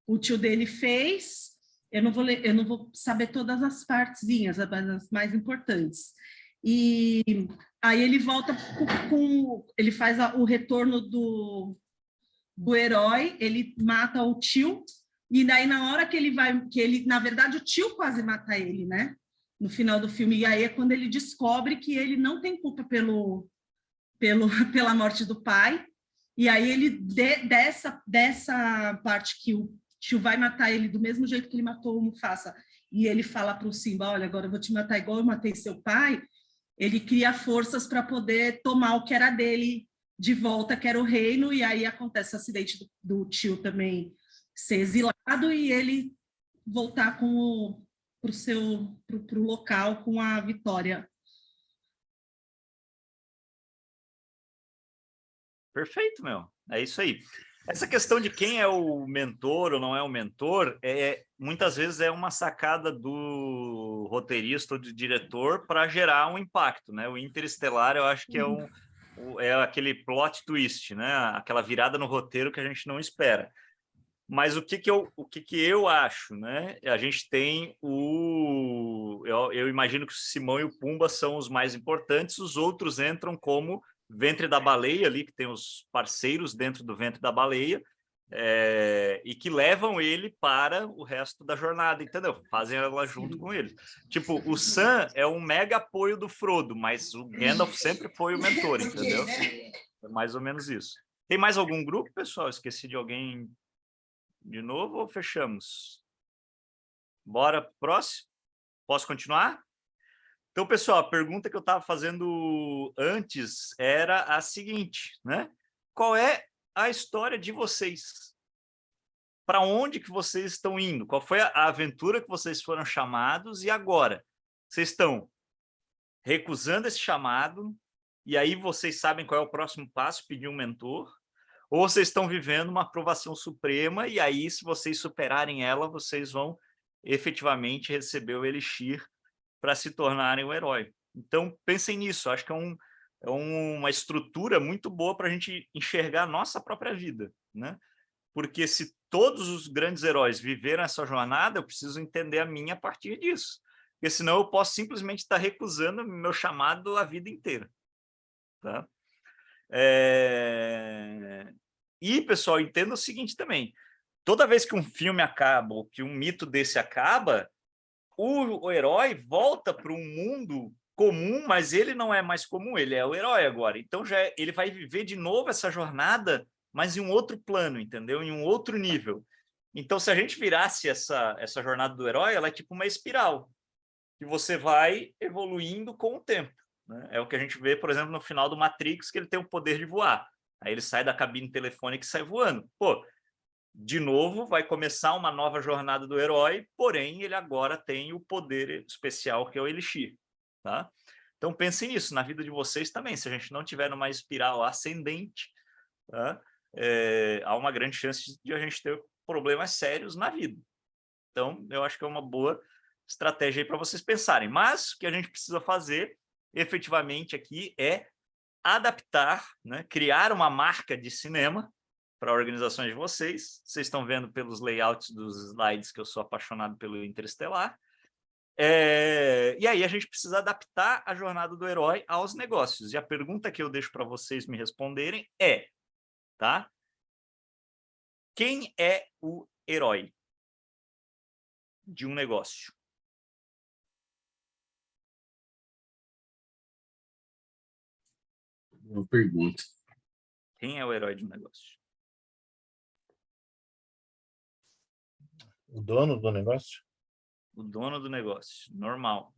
o tio dele fez. Eu não vou saber todas as partezinhas, as mais importantes. E aí ele volta ele faz o retorno do herói, ele mata o tio, e daí na hora que na verdade o tio quase mata ele, né? No final do filme, e aí é quando ele descobre que ele não tem culpa pela morte do pai, e aí ele dessa parte que o tio vai matar ele do mesmo jeito que ele matou o Mufasa, e ele fala para o Simba, olha, agora eu vou te matar igual eu matei seu pai. Ele cria forças para poder tomar o que era dele de volta, que era o reino, e aí acontece o acidente do tio também ser exilado e ele voltar para o local com a vitória. Perfeito, meu. É isso aí. Essa questão de quem é o mentor ou não é o mentor, muitas vezes é uma sacada do roteirista ou do diretor para gerar um impacto, né? O Interestelar, eu acho que é aquele plot twist, né? Aquela virada no roteiro que a gente não espera. Mas o que eu acho, né? A gente tem eu imagino que o Simão e o Pumba são os mais importantes, os outros entram como ventre da baleia ali, que tem os parceiros dentro do ventre da baleia, e que levam ele para o resto da jornada, entendeu? Fazem ela junto com ele. Tipo, o Sam é um mega apoio do Frodo, mas o Gandalf sempre foi o mentor, entendeu? É mais ou menos isso. Tem mais algum grupo, pessoal? Esqueci de alguém de novo ou fechamos? Bora pro próximo? Posso continuar? Então, pessoal, a pergunta que eu estava fazendo antes era a seguinte, né? Qual é a história de vocês? Para onde que vocês estão indo? Qual foi a aventura que vocês foram chamados e agora? Vocês estão recusando esse chamado e aí vocês sabem qual é o próximo passo, pedir um mentor? Ou vocês estão vivendo uma aprovação suprema e aí, se vocês superarem ela, vocês vão efetivamente receber o Elixir para se tornarem o herói? Então, pensem nisso. Acho que é uma estrutura muito boa para a gente enxergar a nossa própria vida, né? Porque se todos os grandes heróis viveram essa jornada, eu preciso entender a minha a partir disso. Porque senão eu posso simplesmente estar recusando meu chamado a vida inteira. Tá? E, pessoal, entenda o seguinte também. Toda vez que um filme acaba, ou que um mito desse acaba, o herói volta para um mundo comum, mas ele não é mais comum, ele é o herói agora. Então, ele vai viver de novo essa jornada, mas em um outro plano, entendeu? Em um outro nível. Então, se a gente virasse essa jornada do herói, ela é tipo uma espiral, que você vai evoluindo com o tempo, né? É o que a gente vê, por exemplo, no final do Matrix, que ele tem o poder de voar. Aí ele sai da cabine telefônica e sai voando. Pô, de novo, vai começar uma nova jornada do herói, porém, ele agora tem o poder especial, que é o Elixir. Tá? Então, pensem nisso, na vida de vocês também. Se a gente não tiver numa espiral ascendente, tá? Há uma grande chance de a gente ter problemas sérios na vida. Então, eu acho que é uma boa estratégia aí para vocês pensarem. Mas o que a gente precisa fazer, efetivamente, aqui é adaptar, né? Criar uma marca de cinema para organizações de vocês. Vocês estão vendo pelos layouts dos slides que eu sou apaixonado pelo Interestelar. E aí a gente precisa adaptar a jornada do herói aos negócios. E a pergunta que eu deixo para vocês me responderem é, tá? Quem é o herói de um negócio? Boa pergunta. Quem é o herói de um negócio? O dono do negócio? O dono do negócio. Normal.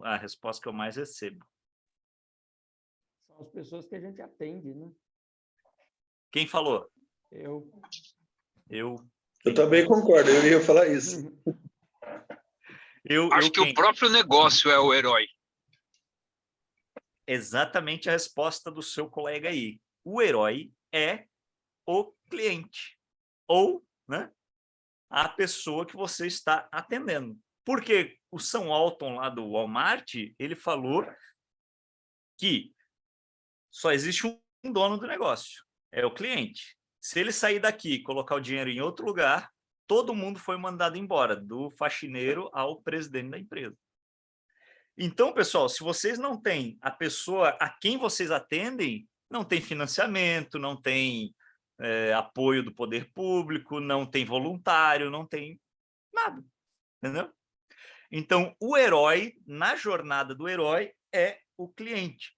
A resposta que eu mais recebo. São as pessoas que a gente atende, né? Quem falou? Eu. Eu também concordo, eu ia falar isso. Acho que o próprio negócio é o herói. Exatamente a resposta do seu colega aí. O herói é o cliente. Ou, né, a pessoa que você está atendendo. Porque o Sam Walton, lá do Walmart, ele falou que só existe um dono do negócio, é o cliente. Se ele sair daqui e colocar o dinheiro em outro lugar, todo mundo foi mandado embora, do faxineiro ao presidente da empresa. Então, pessoal, se vocês não têm a pessoa a quem vocês atendem, não tem financiamento, não tem apoio do poder público, não tem voluntário, não tem nada, entendeu? Então, o herói, na jornada do herói, é o cliente.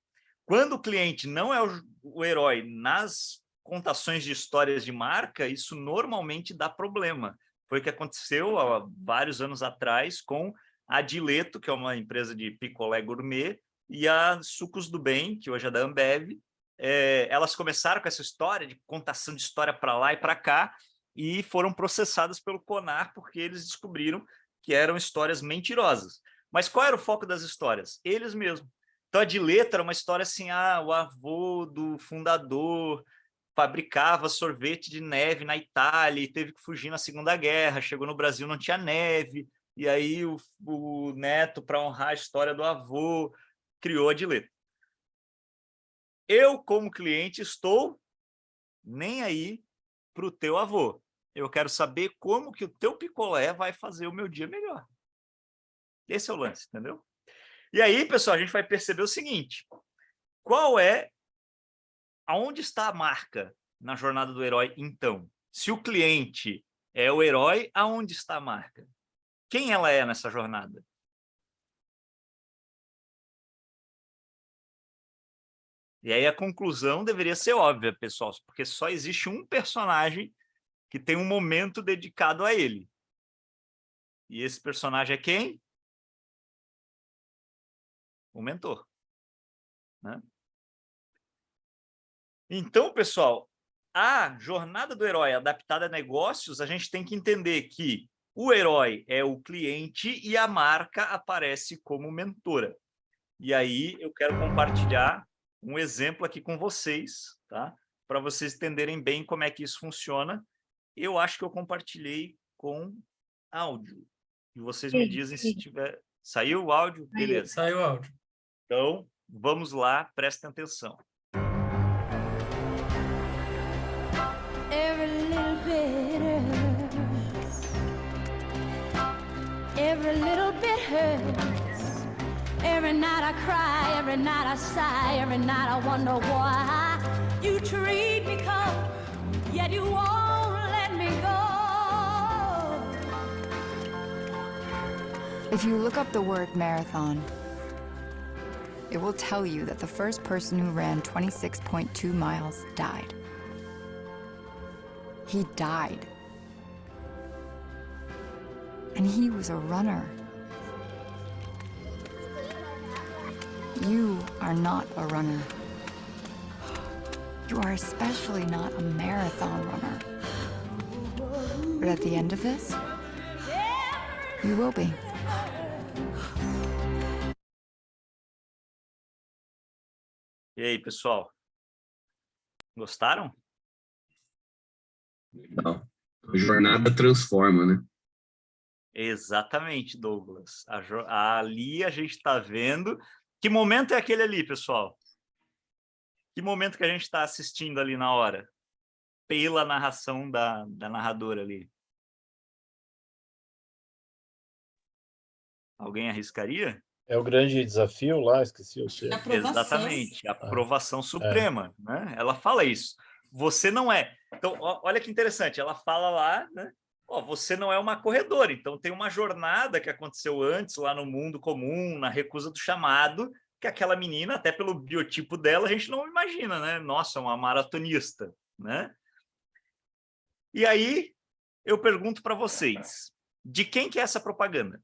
Quando o cliente não é o herói nas contações de histórias de marca, isso normalmente dá problema. Foi o que aconteceu há vários anos atrás com a Dileto, que é uma empresa de picolé gourmet, e a Sucos do Bem, que hoje é da Ambev. Elas começaram com essa história de contação de história para lá e para cá e foram processadas pelo CONAR porque eles descobriram que eram histórias mentirosas. Mas qual era o foco das histórias? Eles mesmos. Então, a Dileto era uma história assim, o avô do fundador fabricava sorvete de neve na Itália e teve que fugir na Segunda Guerra, chegou no Brasil, não tinha neve, e aí o neto, para honrar a história do avô, criou a Dileto. Eu, como cliente, estou nem aí para o teu avô. Eu quero saber como que o teu picolé vai fazer o meu dia melhor. Esse é o lance, entendeu? E aí, pessoal, a gente vai perceber o seguinte: qual é aonde está a marca na jornada do herói, então? Se o cliente é o herói, aonde está a marca? Quem ela é nessa jornada? E aí a conclusão deveria ser óbvia, pessoal, porque só existe um personagem que tem um momento dedicado a ele. E esse personagem é quem? O mentor, né? Então, pessoal, a jornada do herói adaptada a negócios, a gente tem que entender que o herói é o cliente e a marca aparece como mentora. E aí eu quero compartilhar um exemplo aqui com vocês, tá? Para vocês entenderem bem como é que isso funciona. Eu acho que eu compartilhei com áudio. E vocês me dizem se tiver... Saiu o áudio? Beleza. Saiu o áudio. Então, vamos lá, prestem atenção. Every little bit hurts. Every little bit hurts. Every night I cry, every night I sigh, every night I wonder why you treat me cold, yet you won't let me go. If you look up the word marathon, it will tell you that the first person who ran 26.2 miles died. He died. And he was a runner. You are not a runner. You are especially not a marathon runner. But at the end of this, you will be. E aí, pessoal? Gostaram? Não. A jornada transforma, né? Exatamente, Douglas. Ali a gente está vendo... Que momento é aquele ali, pessoal? Que momento que a gente está assistindo ali na hora? Pela narração da narradora ali. Alguém arriscaria? É o grande desafio lá, esqueci o termo. Exatamente, a aprovação suprema, né? Ela fala isso. Você não é. Então, olha que interessante, ela fala lá, né? Ó, você não é uma corredora, então tem uma jornada que aconteceu antes lá no mundo comum, na recusa do chamado, que aquela menina, até pelo biotipo dela, a gente não imagina, né? Nossa, uma maratonista, né? E aí, eu pergunto para vocês, de quem que é essa propaganda?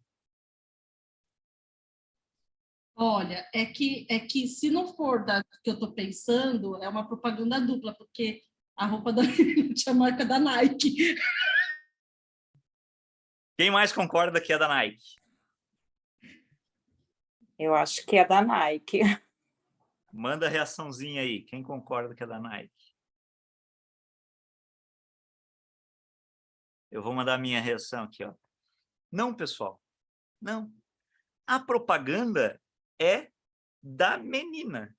Olha, é que se não for da que eu estou pensando, é uma propaganda dupla, porque a roupa da tinha a marca da Nike. Quem mais concorda que é da Nike? Eu acho que é da Nike. Manda a reaçãozinha aí. Quem concorda que é da Nike? Eu vou mandar a minha reação aqui, ó. Não, pessoal. Não. A propaganda é da menina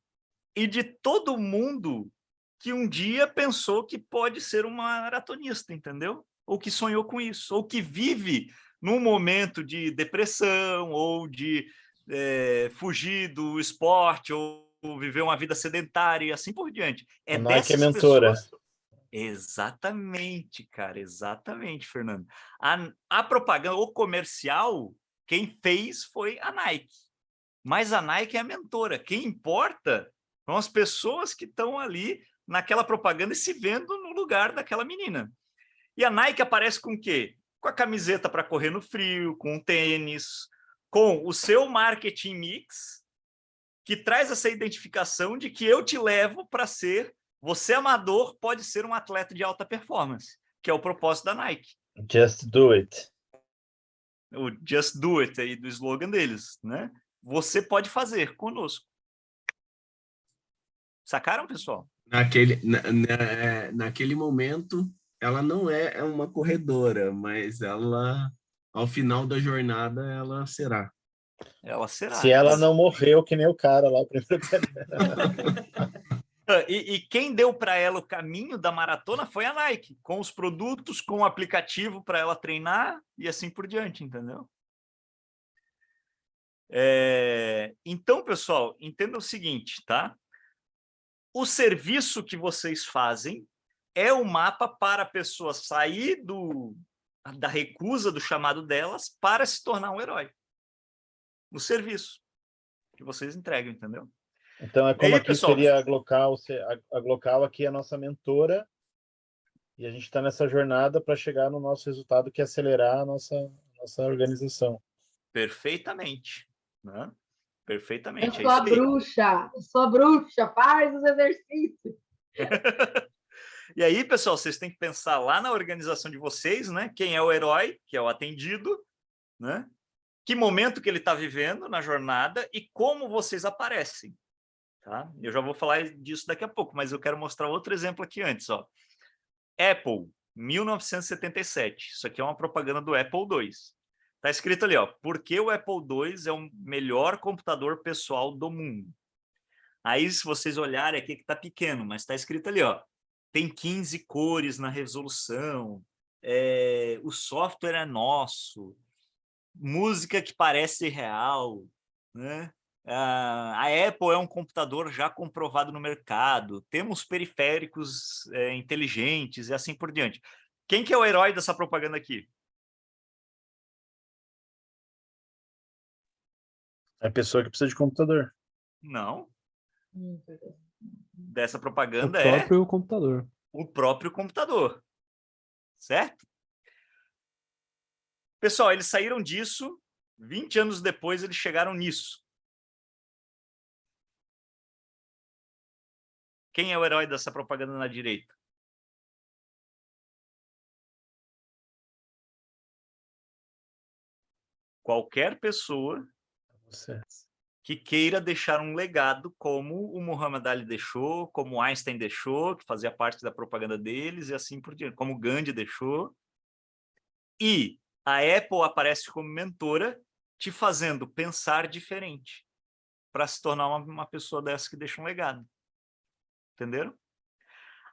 e de todo mundo que um dia pensou que pode ser uma maratonista, entendeu? Ou que sonhou com isso, ou que vive num momento de depressão, ou de fugir do esporte, ou viver uma vida sedentária e assim por diante. É Nike é mentora. Pessoas... Exatamente, cara, exatamente, Fernando. A propaganda, o comercial, quem fez foi a Nike. Mas a Nike é a mentora. Quem importa são as pessoas que estão ali naquela propaganda e se vendo no lugar daquela menina. E a Nike aparece com o quê? Com a camiseta para correr no frio, com o tênis, com o seu marketing mix, que traz essa identificação de que eu te levo para ser, você amador pode ser um atleta de alta performance, que é o propósito da Nike. Just do it. O Just do it aí do slogan deles, né? Você pode fazer conosco. Sacaram, pessoal? Naquele momento, ela não é uma corredora, mas ela, ao final da jornada, ela será. Ela será. Se ela não morreu, que nem o cara lá. E quem deu para ela o caminho da maratona foi a Nike, com os produtos, com o aplicativo para ela treinar e assim por diante, entendeu? Então, pessoal, entenda o seguinte, tá? O serviço que vocês fazem é o mapa para a pessoa sair da recusa do chamado delas para se tornar um herói. O serviço que vocês entregam, entendeu? Então, é como aí, aqui pessoal, seria a Glocal aqui é a nossa mentora, e a gente está nessa jornada para chegar no nosso resultado, que é acelerar a nossa organização. Perfeitamente, né? Eu Perfeitamente. sou a bruxa, faz os exercícios. E aí, pessoal, vocês têm que pensar lá na organização de vocês, né? Quem é o herói, que é o atendido, né? Que momento que ele está vivendo na jornada e como vocês aparecem, tá? Eu já vou falar disso daqui a pouco, mas eu quero mostrar outro exemplo aqui antes, ó. Apple, 1977. Isso aqui é uma propaganda do Apple II. Tá escrito ali, ó, porque o Apple II é o melhor computador pessoal do mundo. Aí, se vocês olharem aqui, que tá pequeno, mas tá escrito ali, ó, tem 15 cores na resolução, o software é nosso, música que parece real, né? A Apple é um computador já comprovado no mercado, temos periféricos inteligentes e assim por diante. Quem que é o herói dessa propaganda aqui? É a pessoa que precisa de computador. Não. Dessa propaganda o próprio computador. O próprio computador. Certo? Pessoal, eles saíram disso, 20 anos depois eles chegaram nisso. Quem é o herói dessa propaganda na direita? Qualquer pessoa que queira deixar um legado como o Muhammad Ali deixou, como Einstein deixou, que fazia parte da propaganda deles e assim por diante, como Gandhi deixou. E a Apple aparece como mentora, te fazendo pensar diferente para se tornar uma pessoa dessa que deixa um legado. Entenderam?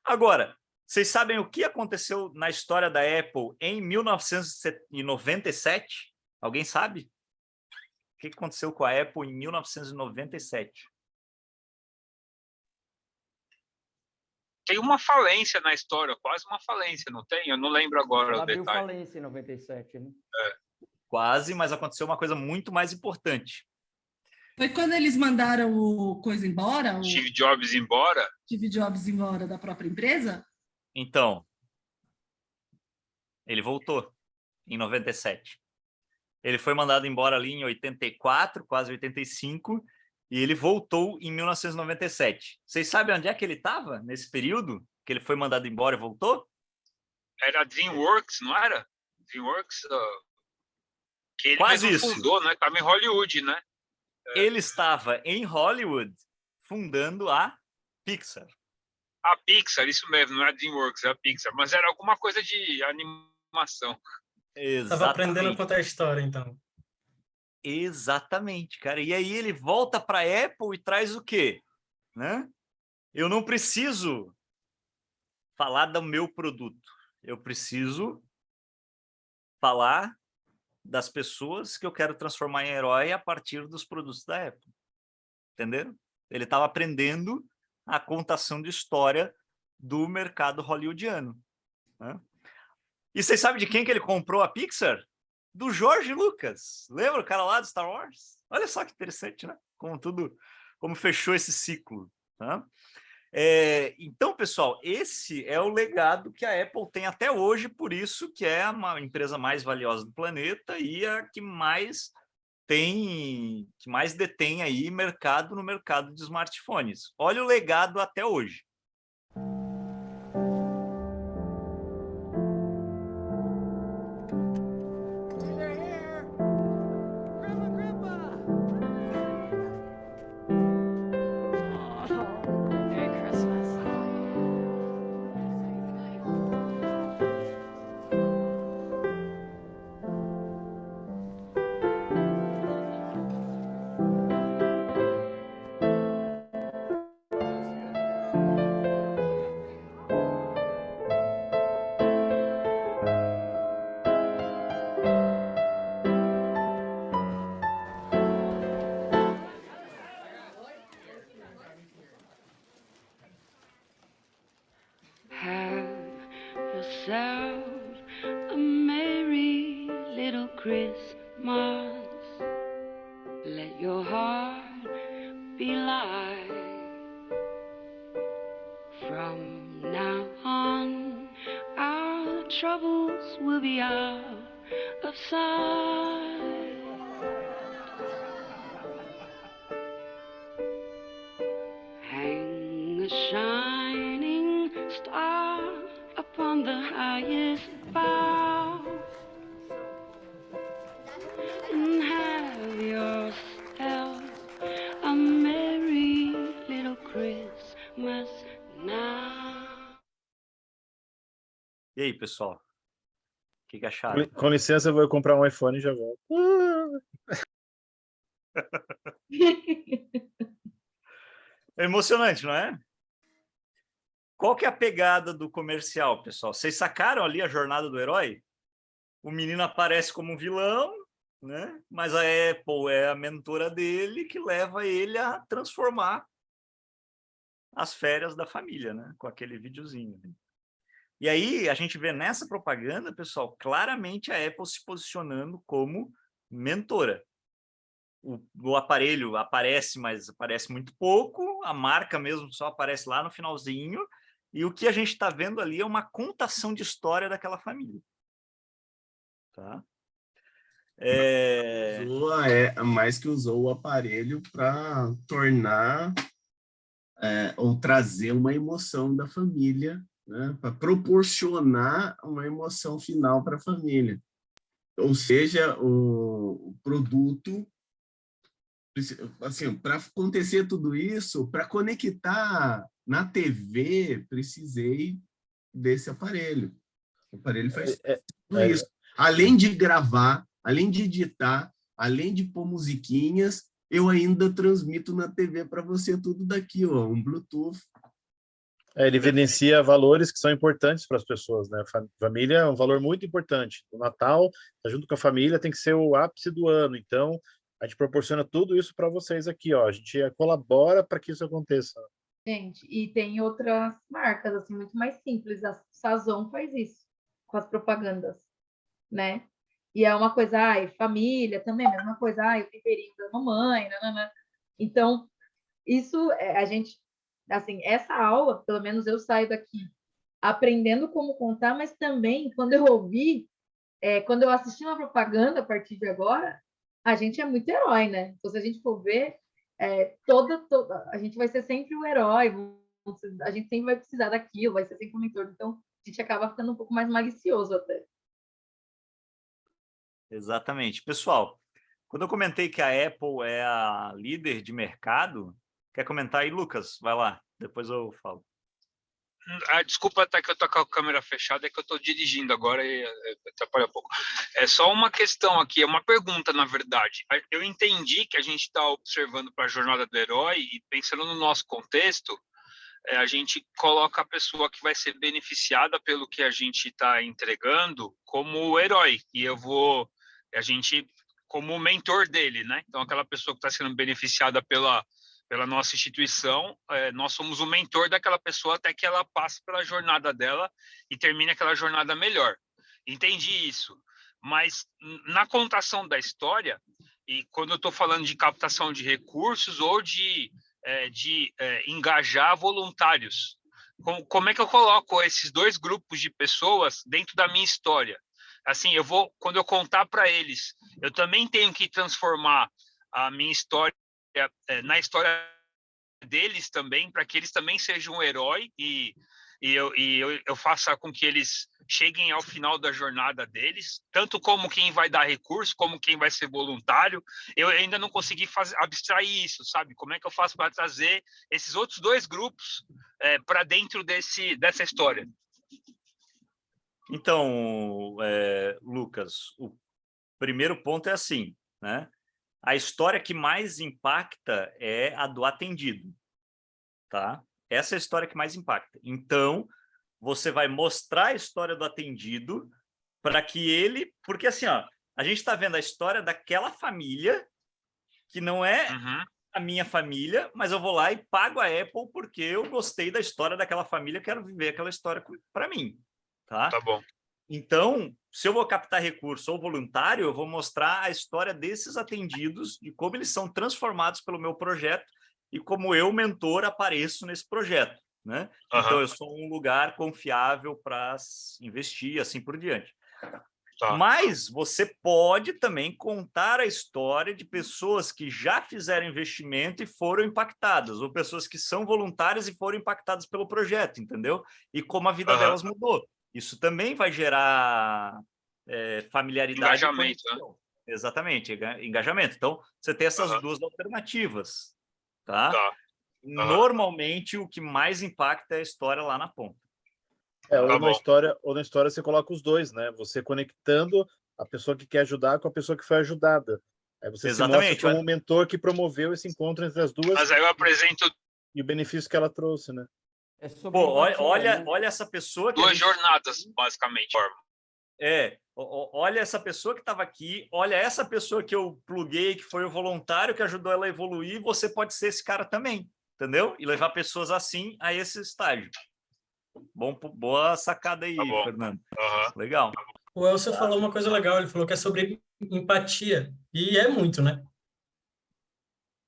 Agora, vocês sabem o que aconteceu na história da Apple em 1997? Alguém sabe? O que aconteceu com a Apple em 1997? Tem uma falência na história, quase uma falência, não tem? Eu não lembro agora Ela o abriu detalhe. falência em 97, né? Quase, mas aconteceu uma coisa muito mais importante. Foi quando eles mandaram o coisa embora? O Steve Jobs embora? Steve Jobs embora da própria empresa? Então, ele voltou em 97. Ele foi mandado embora ali em 84, quase 85, e ele voltou em 1997. Vocês sabem onde é que ele estava nesse período que ele foi mandado embora e voltou? Era DreamWorks, não era? DreamWorks, que ele quase mesmo isso. Fundou, né? Estava em Hollywood, né? Ele estava em Hollywood fundando a Pixar. A Pixar, isso mesmo, não é a DreamWorks, é a Pixar, mas era alguma coisa de animação. Estava aprendendo a contar a história, então. Exatamente, cara. E aí ele volta para a Apple e traz o quê? Né? Eu não preciso falar do meu produto. Eu preciso falar das pessoas que eu quero transformar em herói a partir dos produtos da Apple. Entenderam? Ele estava aprendendo a contação de história do mercado hollywoodiano. Né? E vocês sabem de quem que ele comprou a Pixar? Do George Lucas. Lembra o cara lá do Star Wars? Olha só que interessante, né? Como fechou esse ciclo. Tá? Então, pessoal, esse é o legado que a Apple tem até hoje, por isso que é a empresa mais valiosa do planeta e a que mais detém aí mercado no mercado de smartphones. Olha o legado até hoje. Have yourself a merry little Christmas. Let your heart be light. From now on, our troubles will be out of sight. Hang a shining star upon the highest bough, and have yourself a merry little Christmas now. E aí, pessoal? O que acharam? Com licença, eu vou comprar um iPhone e já volto. É emocionante, não é? Qual que é a pegada do comercial, pessoal? Vocês sacaram ali a jornada do herói? O menino aparece como um vilão, né? Mas a Apple é a mentora dele que leva ele a transformar as férias da família, né? Com aquele videozinho. E aí a gente vê nessa propaganda, pessoal, claramente a Apple se posicionando como mentora. O aparelho aparece, mas aparece muito pouco, a marca mesmo só aparece lá no finalzinho, e o que a gente está vendo ali é uma contação de história daquela família. Tá? Mais que usou o aparelho para tornar ou trazer uma emoção da família, né? Para proporcionar uma emoção final para a família. Ou seja, o produto, assim, para acontecer tudo isso, para conectar na TV, precisei desse aparelho. O aparelho faz tudo isso. Além de gravar, além de editar, além de pôr musiquinhas, eu ainda transmito na TV para você tudo daqui, ó, um Bluetooth. Ele evidencia valores que são importantes para as pessoas, né? Família é um valor muito importante. O Natal, tá junto com a família, tem que ser o ápice do ano. Então, a gente proporciona tudo isso para vocês aqui, ó. A gente colabora para que isso aconteça. Gente, e tem outras marcas, assim, muito mais simples. A Sazon faz isso com as propagandas, né? E é uma coisa, família também, a mesma coisa, o temperinho da mamãe, nanana. Então, isso, a gente, assim, essa aula, pelo menos eu saio daqui aprendendo como contar, mas também, quando eu ouvi, quando eu assisti uma propaganda a partir de agora, a gente é muito herói, né? Então, se a gente for ver, a gente vai ser sempre o herói, a gente sempre vai precisar daquilo, vai ser sempre o mentor, então a gente acaba ficando um pouco mais malicioso até. Exatamente. Pessoal, quando eu comentei que a Apple é a líder de mercado, quer comentar aí, Lucas? Vai lá, depois eu falo. Desculpa até que eu tô com a câmera fechada, é que eu tô dirigindo agora e atrapalha um pouco. É só uma questão aqui, é uma pergunta, na verdade. Eu entendi que a gente está observando para a jornada do herói e pensando no nosso contexto, a gente coloca a pessoa que vai ser beneficiada pelo que a gente está entregando como o herói. E a gente como o mentor dele, né? Então, aquela pessoa que está sendo beneficiada pela nossa instituição, nós somos o mentor daquela pessoa até que ela passe pela jornada dela e termine aquela jornada melhor. Entendi isso. Mas na contação da história, e quando eu estou falando de captação de recursos ou de engajar voluntários, como é que eu coloco esses dois grupos de pessoas dentro da minha história? Assim, quando eu contar para eles, eu também tenho que transformar a minha história na história deles também, para que eles também sejam um herói e eu faça com que eles cheguem ao final da jornada deles, tanto como quem vai dar recurso, como quem vai ser voluntário. Eu ainda não consegui abstrair isso, sabe? Como é que eu faço para trazer esses outros dois grupos para dentro dessa história? Então, Lucas, o primeiro ponto é assim, né? A história que mais impacta é a do atendido, tá? Essa é a história que mais impacta. Então, você vai mostrar a história do atendido para que ele... Porque assim, ó, a gente está vendo a história daquela família que não é a minha família, mas eu vou lá e pago a Apple porque eu gostei da história daquela família, quero viver aquela história para mim, tá? Tá bom. Então, se eu vou captar recurso ou voluntário, eu vou mostrar a história desses atendidos, de como eles são transformados pelo meu projeto e como eu, mentor, apareço nesse projeto, né? Então, eu sou um lugar confiável para investir e assim por diante. Tá. Mas você pode também contar a história de pessoas que já fizeram investimento e foram impactadas, ou pessoas que são voluntárias e foram impactadas pelo projeto, entendeu? E como a vida delas mudou. Isso também vai gerar familiaridade. Engajamento, né? Exatamente, engajamento. Então, você tem essas duas alternativas, tá? Normalmente, o que mais impacta é a história lá na ponta. Ou na história você coloca os dois, né? Você conectando a pessoa que quer ajudar com a pessoa que foi ajudada. Aí você se mostra como um mentor que promoveu esse encontro entre as duas. Mas aí eu apresento... E o benefício que ela trouxe, né? Pô, olha essa pessoa... Duas jornadas, basicamente. Olha essa pessoa que estava aqui, olha essa pessoa que eu pluguei, que foi o voluntário, que ajudou ela a evoluir, você pode ser esse cara também, entendeu? E levar pessoas assim a esse estágio. Boa sacada aí, Fernando. Legal. O Elcio falou uma coisa legal, ele falou que é sobre empatia. E é muito, né?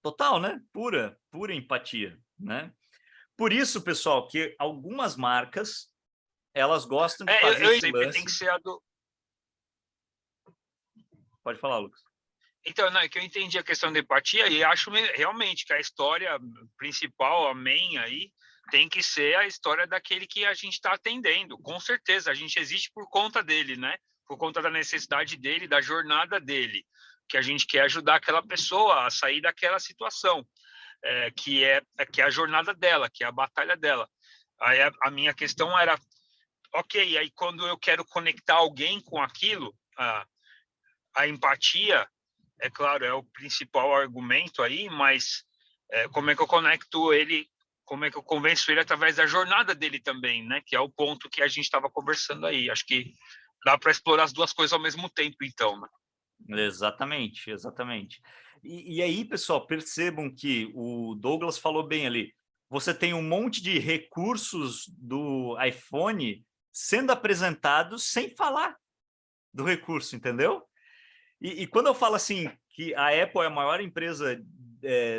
Total, né? Pura empatia, né? Por isso, pessoal, que algumas marcas, elas gostam de fazer esse sempre lance. tem que ser a do... Pode falar, Lucas. Então, não, é que eu entendi a questão da empatia e acho realmente que a história principal, a main aí, tem que ser a história daquele que a gente está atendendo. Com certeza, a gente existe por conta dele, né? Por conta da necessidade dele, da jornada dele, que a gente quer ajudar aquela pessoa a sair daquela situação, que é a jornada dela, que é a batalha dela. Aí a minha questão era, ok, aí quando eu quero conectar alguém com aquilo, a empatia, é claro, é o principal argumento aí, mas como é que eu conecto ele, como é que eu convenço ele através da jornada dele também, né? Que é o ponto que a gente estava conversando aí. Acho que dá para explorar as duas coisas ao mesmo tempo, então, né? Exatamente. E aí, pessoal, percebam que o Douglas falou bem ali. Você tem um monte de recursos do iPhone sendo apresentados sem falar do recurso, entendeu? E quando eu falo assim que a Apple é a maior empresa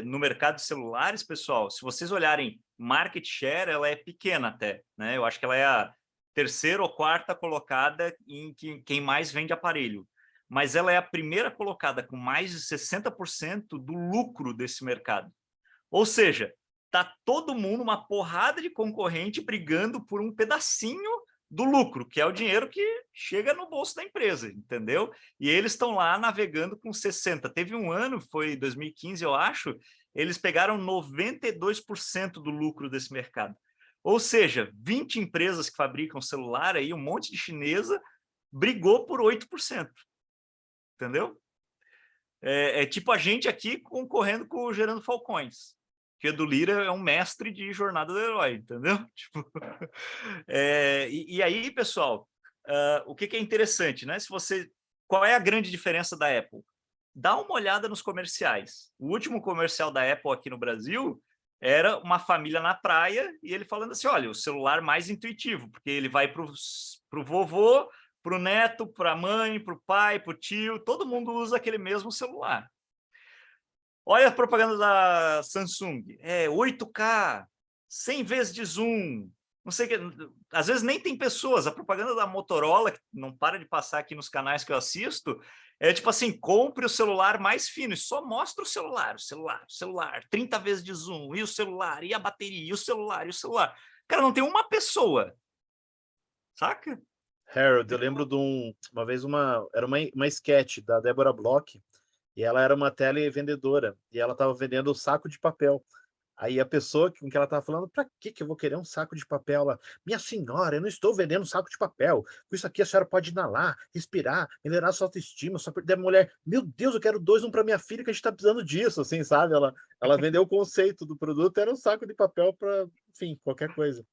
no mercado de celulares, pessoal, se vocês olharem market share, ela é pequena até, né? Eu acho que ela é a terceira ou quarta colocada em quem mais vende aparelho. Mas ela é a primeira colocada com mais de 60% do lucro desse mercado. Ou seja, tá todo mundo, uma porrada de concorrente brigando por um pedacinho do lucro, que é o dinheiro que chega no bolso da empresa, entendeu? E eles estão lá navegando com 60%. Teve um ano, foi 2015, eu acho, eles pegaram 92% do lucro desse mercado. Ou seja, 20 empresas que fabricam celular, aí, um monte de chinesa, brigou por 8%. Entendeu? É tipo a gente aqui concorrendo com o Gerando Falcões. Que o Edu Lira é um mestre de jornada do herói, entendeu? Tipo, e aí, pessoal, o que é interessante, né? Qual é a grande diferença da Apple? Dá uma olhada nos comerciais. O último comercial da Apple aqui no Brasil era uma família na praia e ele falando assim, olha, o celular mais intuitivo, porque ele vai para o vovô, para o neto, para a mãe, para o pai, para o tio, todo mundo usa aquele mesmo celular. Olha a propaganda da Samsung, 8K, 100 vezes de zoom, não sei o que, às vezes nem tem pessoas, a propaganda da Motorola, que não para de passar aqui nos canais que eu assisto, é tipo assim, compre o celular mais fino, e só mostra o celular, 30 vezes de zoom, e o celular, e a bateria, e o celular. Cara, não tem uma pessoa, saca? Harold, eu lembro de uma vez era uma sketch da Débora Bloch, e ela era uma televendedora, e ela estava vendendo o saco de papel. Aí a pessoa com que ela estava falando, para que eu vou querer um saco de papel? Ela, minha senhora, eu não estou vendendo um saco de papel. Com isso aqui a senhora pode inalar, respirar, melhorar a sua autoestima, só perder a mulher. Meu Deus, eu quero 2, um para minha filha, que a gente está precisando disso, assim, sabe? Ela vendeu o conceito do produto, era um saco de papel para, enfim, qualquer coisa.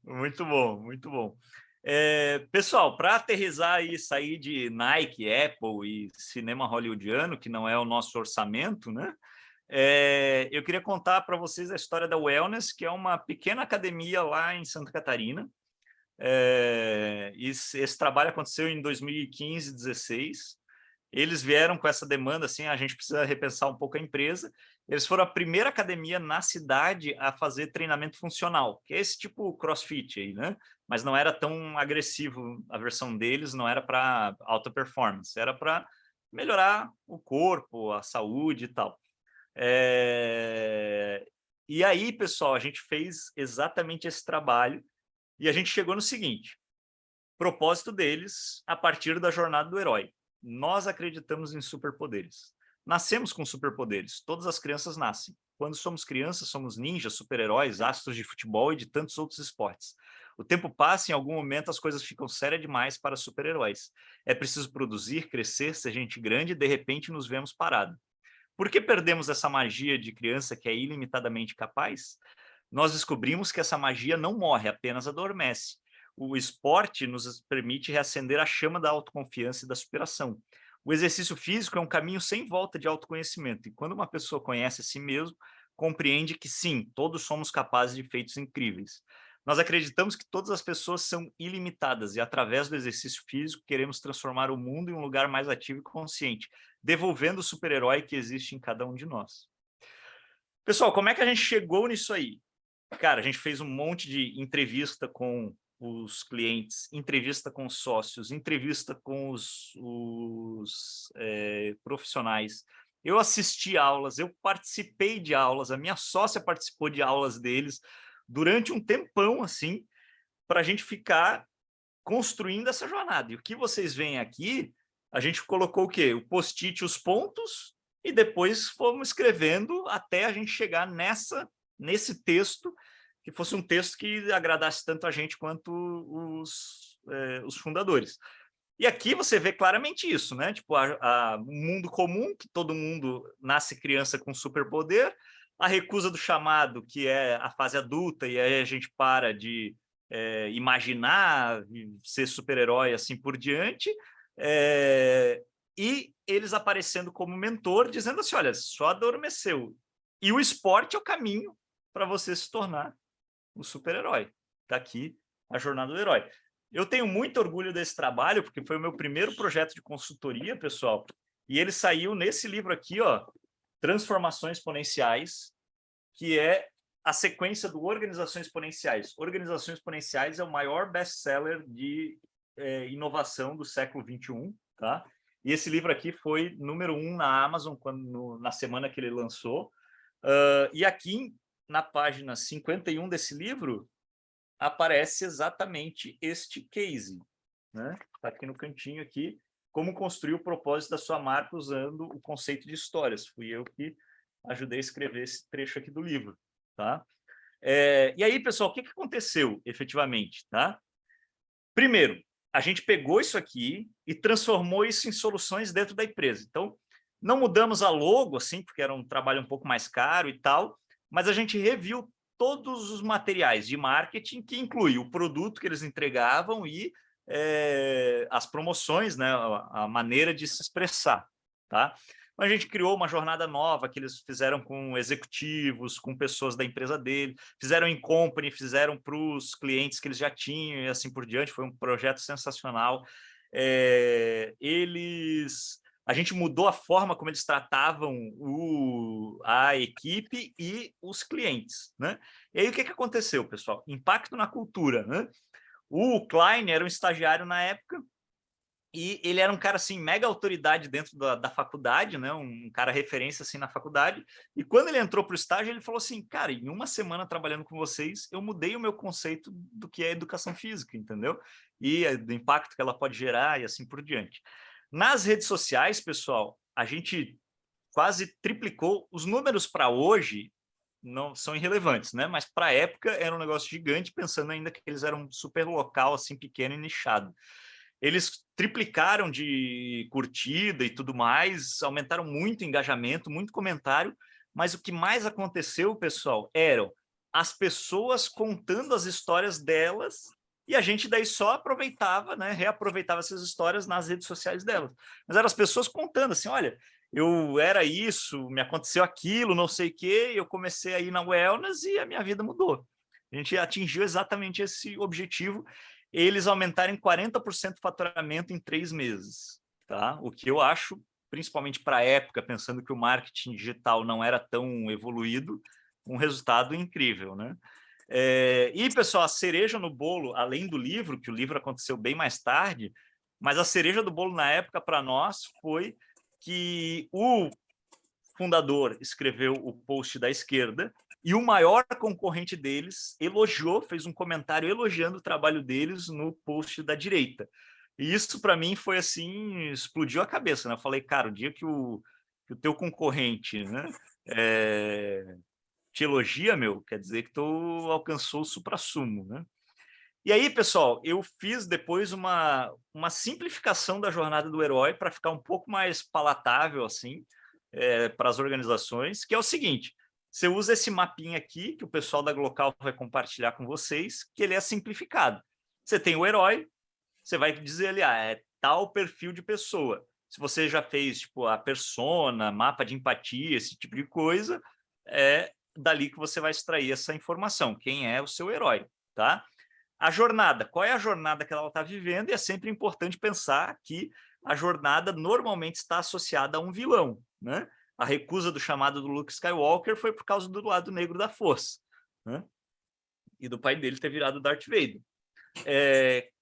Muito bom, muito bom. Pessoal, para aterrissar e sair de Nike, Apple e cinema hollywoodiano, que não é o nosso orçamento, né? eu queria contar para vocês a história da Wellness, que é uma pequena academia lá em Santa Catarina. Esse trabalho aconteceu em 2015, 2016. Eles vieram com essa demanda, assim, a gente precisa repensar um pouco a empresa. Eles foram a primeira academia na cidade a fazer treinamento funcional, que é esse tipo CrossFit aí, né? Mas não era tão agressivo, a versão deles não era para alta performance, era para melhorar o corpo, a saúde e tal. E aí, pessoal, a gente fez exatamente esse trabalho e a gente chegou no seguinte: propósito deles a partir da jornada do herói. Nós acreditamos em superpoderes. Nascemos com superpoderes. Todas as crianças nascem. Quando somos crianças, somos ninjas, super-heróis, astros de futebol e de tantos outros esportes. O tempo passa e em algum momento as coisas ficam sérias demais para super-heróis. É preciso produzir, crescer, ser gente grande e de repente nos vemos parados. Por que perdemos essa magia de criança que é ilimitadamente capaz? Nós descobrimos que essa magia não morre, apenas adormece. O esporte nos permite reacender a chama da autoconfiança e da superação. O exercício físico é um caminho sem volta de autoconhecimento. E quando uma pessoa conhece a si mesmo, compreende que sim, todos somos capazes de feitos incríveis. Nós acreditamos que todas as pessoas são ilimitadas e através do exercício físico queremos transformar o mundo em um lugar mais ativo e consciente, devolvendo o super-herói que existe em cada um de nós. Pessoal, como é que a gente chegou nisso aí? Cara, a gente fez um monte de entrevista com os clientes, entrevista com os sócios, entrevista com os profissionais. Eu assisti aulas, eu participei de aulas, a minha sócia participou de aulas deles durante um tempão, assim, para a gente ficar construindo essa jornada. E o que vocês veem aqui, a gente colocou o quê? O post-it, os pontos, e depois fomos escrevendo até a gente chegar nesse texto, que fosse um texto que agradasse tanto a gente quanto os fundadores. E aqui você vê claramente isso, né? Tipo, um mundo comum, que todo mundo nasce criança com superpoder, a recusa do chamado, que é a fase adulta, e aí a gente para de imaginar ser super-herói assim por diante, e eles aparecendo como mentor, dizendo assim, olha, só adormeceu. E o esporte é o caminho para você se tornar o super-herói. Está aqui a jornada do herói. Eu tenho muito orgulho desse trabalho, porque foi o meu primeiro projeto de consultoria, pessoal, e ele saiu nesse livro aqui, ó, Transformações Exponenciais, que é a sequência do Organizações Exponenciais. Organizações Exponenciais é o maior best-seller de inovação do século XXI, tá? E esse livro aqui foi número 1 na Amazon na semana que ele lançou. E aqui, na página 51 desse livro, aparece exatamente este case, né? Está aqui no cantinho aqui, como construir o propósito da sua marca usando o conceito de histórias. Fui eu que ajudei a escrever esse trecho aqui do livro, tá? E aí, pessoal, o que aconteceu efetivamente, tá? Primeiro, a gente pegou isso aqui e transformou isso em soluções dentro da empresa. Então, não mudamos a logo, assim, porque era um trabalho um pouco mais caro e tal, mas a gente reviu todos os materiais de marketing, que inclui o produto que eles entregavam e as promoções, né, a maneira de se expressar, tá? A gente criou uma jornada nova que eles fizeram com executivos, com pessoas da empresa dele, fizeram em company, fizeram para os clientes que eles já tinham e assim por diante. Foi um projeto sensacional. A gente mudou a forma como eles tratavam a equipe e os clientes, né? E aí o que aconteceu, pessoal? Impacto na cultura, né? O Klein era um estagiário na época e ele era um cara assim mega autoridade dentro da faculdade, né? Um cara referência assim na faculdade. E quando ele entrou para o estágio, ele falou assim, cara, em uma semana trabalhando com vocês, eu mudei o meu conceito do que é educação física, entendeu? E do impacto que ela pode gerar e assim por diante. Nas redes sociais, pessoal, a gente quase triplicou. Os números para hoje não são irrelevantes, né? Mas para a época era um negócio gigante, pensando ainda que eles eram um super local, assim, pequeno e nichado. Eles triplicaram de curtida e tudo mais, aumentaram muito o engajamento, muito comentário, mas o que mais aconteceu, pessoal, eram as pessoas contando as histórias delas. E a gente daí só aproveitava, né, reaproveitava essas histórias nas redes sociais delas. Mas eram as pessoas contando assim, olha, eu era isso, me aconteceu aquilo, não sei o quê, eu comecei a ir na wellness e a minha vida mudou. A gente atingiu exatamente esse objetivo, eles aumentarem 40% o faturamento em 3 meses, tá? O que eu acho, principalmente para a época, pensando que o marketing digital não era tão evoluído, um resultado incrível, né? E, pessoal, a cereja no bolo, além do livro, que o livro aconteceu bem mais tarde, mas a cereja do bolo na época para nós foi que o fundador escreveu o post da esquerda e o maior concorrente deles elogiou, fez um comentário elogiando o trabalho deles no post da direita. E isso, para mim, foi assim, explodiu a cabeça, né? Eu falei, cara, o dia que o teu concorrente, né, te elogia, quer dizer que tu alcançou o suprassumo, né? E aí, pessoal, eu fiz depois uma simplificação da jornada do herói para ficar um pouco mais palatável, assim, para as organizações, que é o seguinte: você usa esse mapinha aqui, que o pessoal da Glocal vai compartilhar com vocês, que ele é simplificado. Você tem o herói, você vai dizer ali, é tal perfil de pessoa. Se você já fez, tipo, a persona, mapa de empatia, esse tipo de coisa, é dali que você vai extrair essa informação, quem é o seu herói, tá? A jornada, qual é a jornada que ela está vivendo? E é sempre importante pensar que a jornada normalmente está associada a um vilão, né? A recusa do chamado do Luke Skywalker foi por causa do lado negro da força, né? E do pai dele ter virado Darth Vader.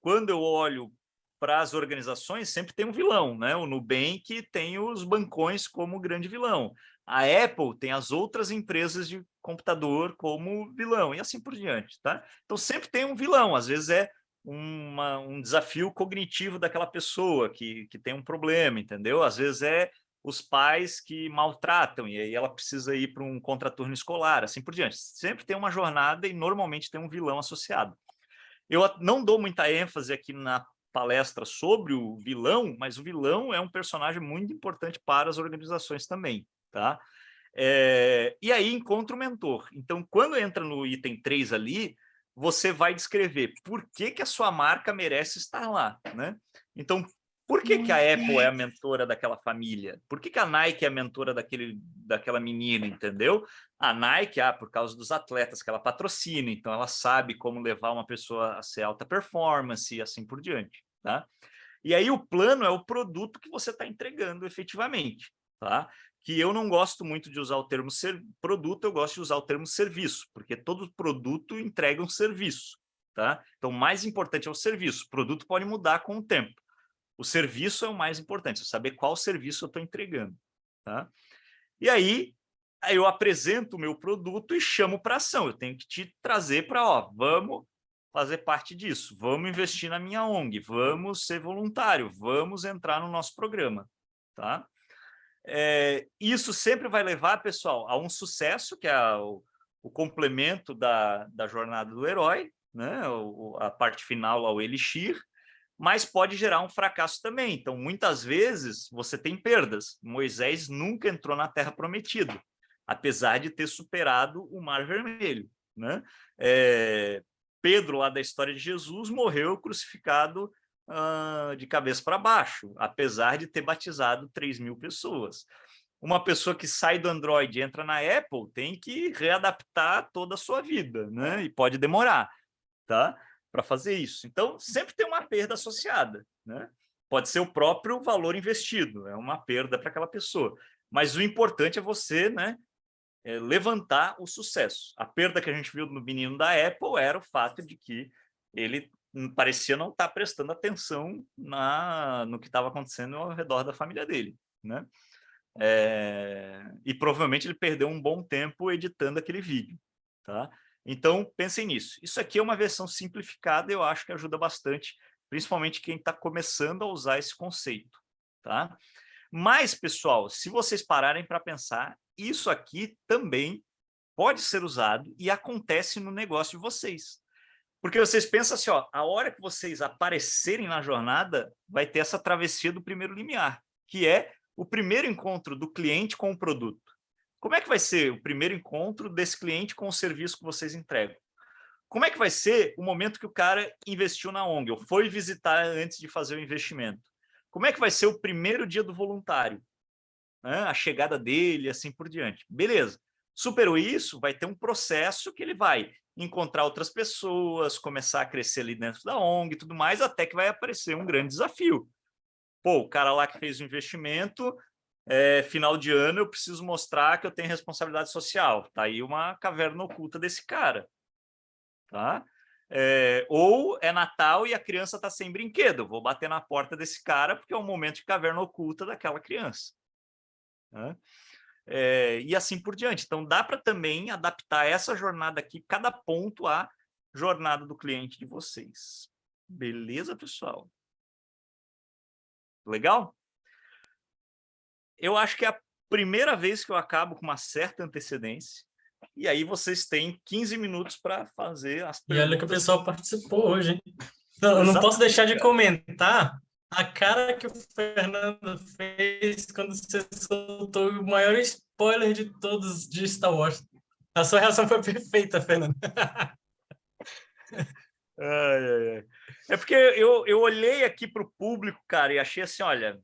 Quando eu olho para as organizações, sempre tem um vilão, né? O Nubank tem os bancões como grande vilão. A Apple tem as outras empresas de computador como vilão, e assim por diante, tá? Então, sempre tem um vilão. Às vezes é um desafio cognitivo daquela pessoa que tem um problema, entendeu? Às vezes é os pais que maltratam, e aí ela precisa ir para um contraturno escolar, assim por diante. Sempre tem uma jornada e normalmente tem um vilão associado. Eu não dou muita ênfase aqui na palestra sobre o vilão, mas o vilão é um personagem muito importante para as organizações também, tá? E aí encontra o mentor. Então, quando entra no item 3 ali, você vai descrever por que a sua marca merece estar lá, né? Então, por que a Apple é a mentora daquela família? Por que a Nike é a mentora daquela menina, entendeu? A Nike, por causa dos atletas que ela patrocina, então ela sabe como levar uma pessoa a ser alta performance e assim por diante, tá? E aí o plano é o produto que você está entregando efetivamente, tá? Que eu não gosto muito de usar o termo produto, eu gosto de usar o termo serviço, porque todo produto entrega um serviço, tá? Então, o mais importante é o serviço. O produto pode mudar com o tempo. O serviço é o mais importante, saber qual serviço eu estou entregando, tá? E aí eu apresento o meu produto e chamo para ação. Eu tenho que te trazer para, vamos fazer parte disso, vamos investir na minha ONG, vamos ser voluntário, vamos entrar no nosso programa, tá? Isso sempre vai levar, pessoal, a um sucesso, que é o complemento da jornada do herói, né? A parte final ao Elixir, mas pode gerar um fracasso também. Então, muitas vezes, você tem perdas. Moisés nunca entrou na Terra Prometida, apesar de ter superado o Mar Vermelho, né? Pedro, lá da história de Jesus, morreu crucificado de cabeça para baixo, apesar de ter batizado 3.000 pessoas. Uma pessoa que sai do Android e entra na Apple tem que readaptar toda a sua vida, né? E pode demorar, tá? Para fazer isso. Então, sempre tem uma perda associada, né? Pode ser o próprio valor investido, é uma perda para aquela pessoa. Mas o importante é você, né, levantar o sucesso. A perda que a gente viu no menino da Apple era o fato de que ele parecia não estar prestando atenção no que estava acontecendo ao redor da família dele, né? E provavelmente ele perdeu um bom tempo editando aquele vídeo, tá? Então, pensem nisso. Isso aqui é uma versão simplificada, eu acho que ajuda bastante, principalmente quem está começando a usar esse conceito, tá? Mas, pessoal, se vocês pararem para pensar, isso aqui também pode ser usado e acontece no negócio de vocês. Porque vocês pensam assim, a hora que vocês aparecerem na jornada, vai ter essa travessia do primeiro limiar, que é o primeiro encontro do cliente com o produto. Como é que vai ser o primeiro encontro desse cliente com o serviço que vocês entregam? Como é que vai ser o momento que o cara investiu na ONG, ou foi visitar antes de fazer o investimento? Como é que vai ser o primeiro dia do voluntário? né? A chegada dele, assim por diante. Beleza. Superou isso, vai ter um processo que ele vai encontrar outras pessoas, começar a crescer ali dentro da ONG e tudo mais, até que vai aparecer um grande desafio. Pô, o cara lá que fez o investimento, final de ano eu preciso mostrar que eu tenho responsabilidade social. Tá aí uma caverna oculta desse cara. Tá? Ou é Natal e a criança está sem brinquedo. Eu vou bater na porta desse cara porque é um momento de caverna oculta daquela criança. Tá? E assim por diante. Então, dá para também adaptar essa jornada aqui, cada ponto à jornada do cliente de vocês. Beleza, pessoal? Legal? Eu acho que é a primeira vez que eu acabo com uma certa antecedência. E aí vocês têm 15 minutos para fazer as perguntas. E olha que o pessoal participou hoje, hein? Não, eu não posso deixar de comentar a cara que o Fernando fez quando você soltou o maior spoiler de todos de Star Wars. A sua reação foi perfeita, Fernando. É porque eu olhei aqui para o público, cara, e achei assim, olha,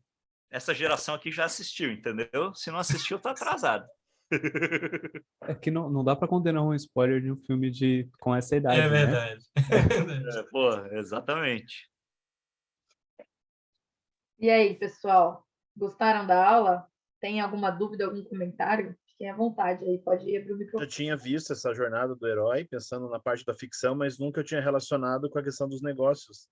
essa geração aqui já assistiu, entendeu? Se não assistiu, tá atrasado. É que não dá para condenar um spoiler de um filme com essa idade, É verdade. Né? Pô, exatamente. E aí, pessoal, gostaram da aula? Tem alguma dúvida, algum comentário? Fiquem à vontade aí, pode abrir o microfone. Eu tinha visto essa jornada do herói, pensando na parte da ficção, mas nunca eu tinha relacionado com a questão dos negócios.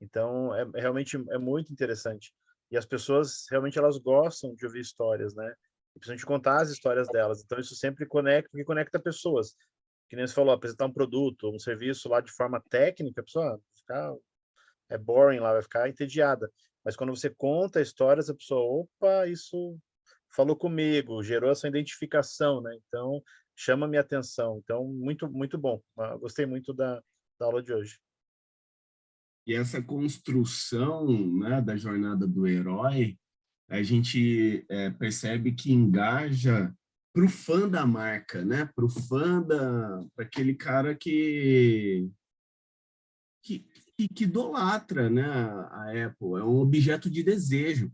Então, realmente é muito interessante. E as pessoas, realmente, elas gostam de ouvir histórias, né? E principalmente contar as histórias delas. Então, isso sempre conecta pessoas. Que nem você falou, apresentar um produto, um serviço lá de forma técnica, a pessoa é boring lá, vai ficar entediada. Mas quando você conta histórias, a pessoa, opa, isso falou comigo, gerou essa identificação, né? Então, chama minha atenção. Então, muito, muito bom. Gostei muito da aula de hoje. E essa construção, né, da jornada do herói, a gente percebe que engaja para o fã da marca, né? Para o fã para aquele cara que idolatra, né, a Apple. É um objeto de desejo.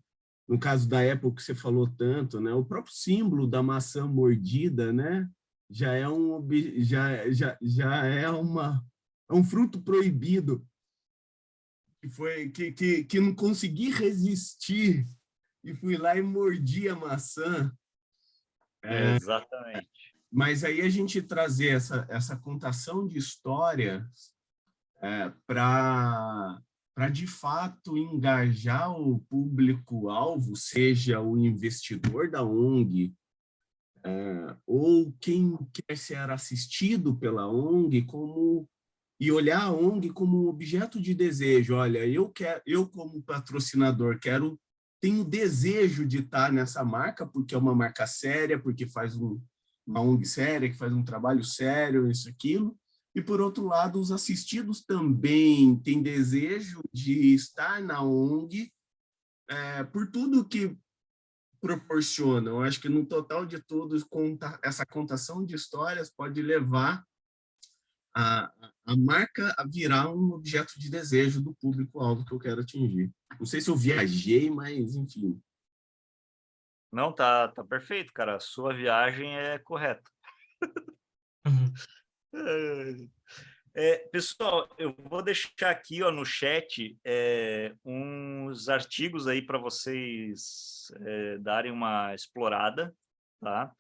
No caso da Apple que você falou tanto, né, o próprio símbolo da maçã mordida, né, já é um fruto proibido que não consegui resistir e fui lá e mordi a maçã. Exatamente. Mas aí a gente trazer essa contação de histórias para de fato engajar o público-alvo, seja o investidor da ONG ou quem quer ser assistido pela ONG, e olhar a ONG como um objeto de desejo. Olha, eu como patrocinador tenho desejo de estar nessa marca, porque é uma marca séria, porque faz uma ONG séria, que faz um trabalho sério, isso, aquilo. E, por outro lado, os assistidos também têm desejo de estar na ONG por tudo que proporcionam. Eu acho que, no total de tudo, essa contação de histórias pode levar a marca a virar um objeto de desejo do público-alvo que eu quero atingir. Não sei se eu viajei, mas, enfim. Não, tá perfeito, cara. A sua viagem é correta. Pessoal, eu vou deixar aqui, ó, no chat uns artigos aí para vocês darem uma explorada, tá?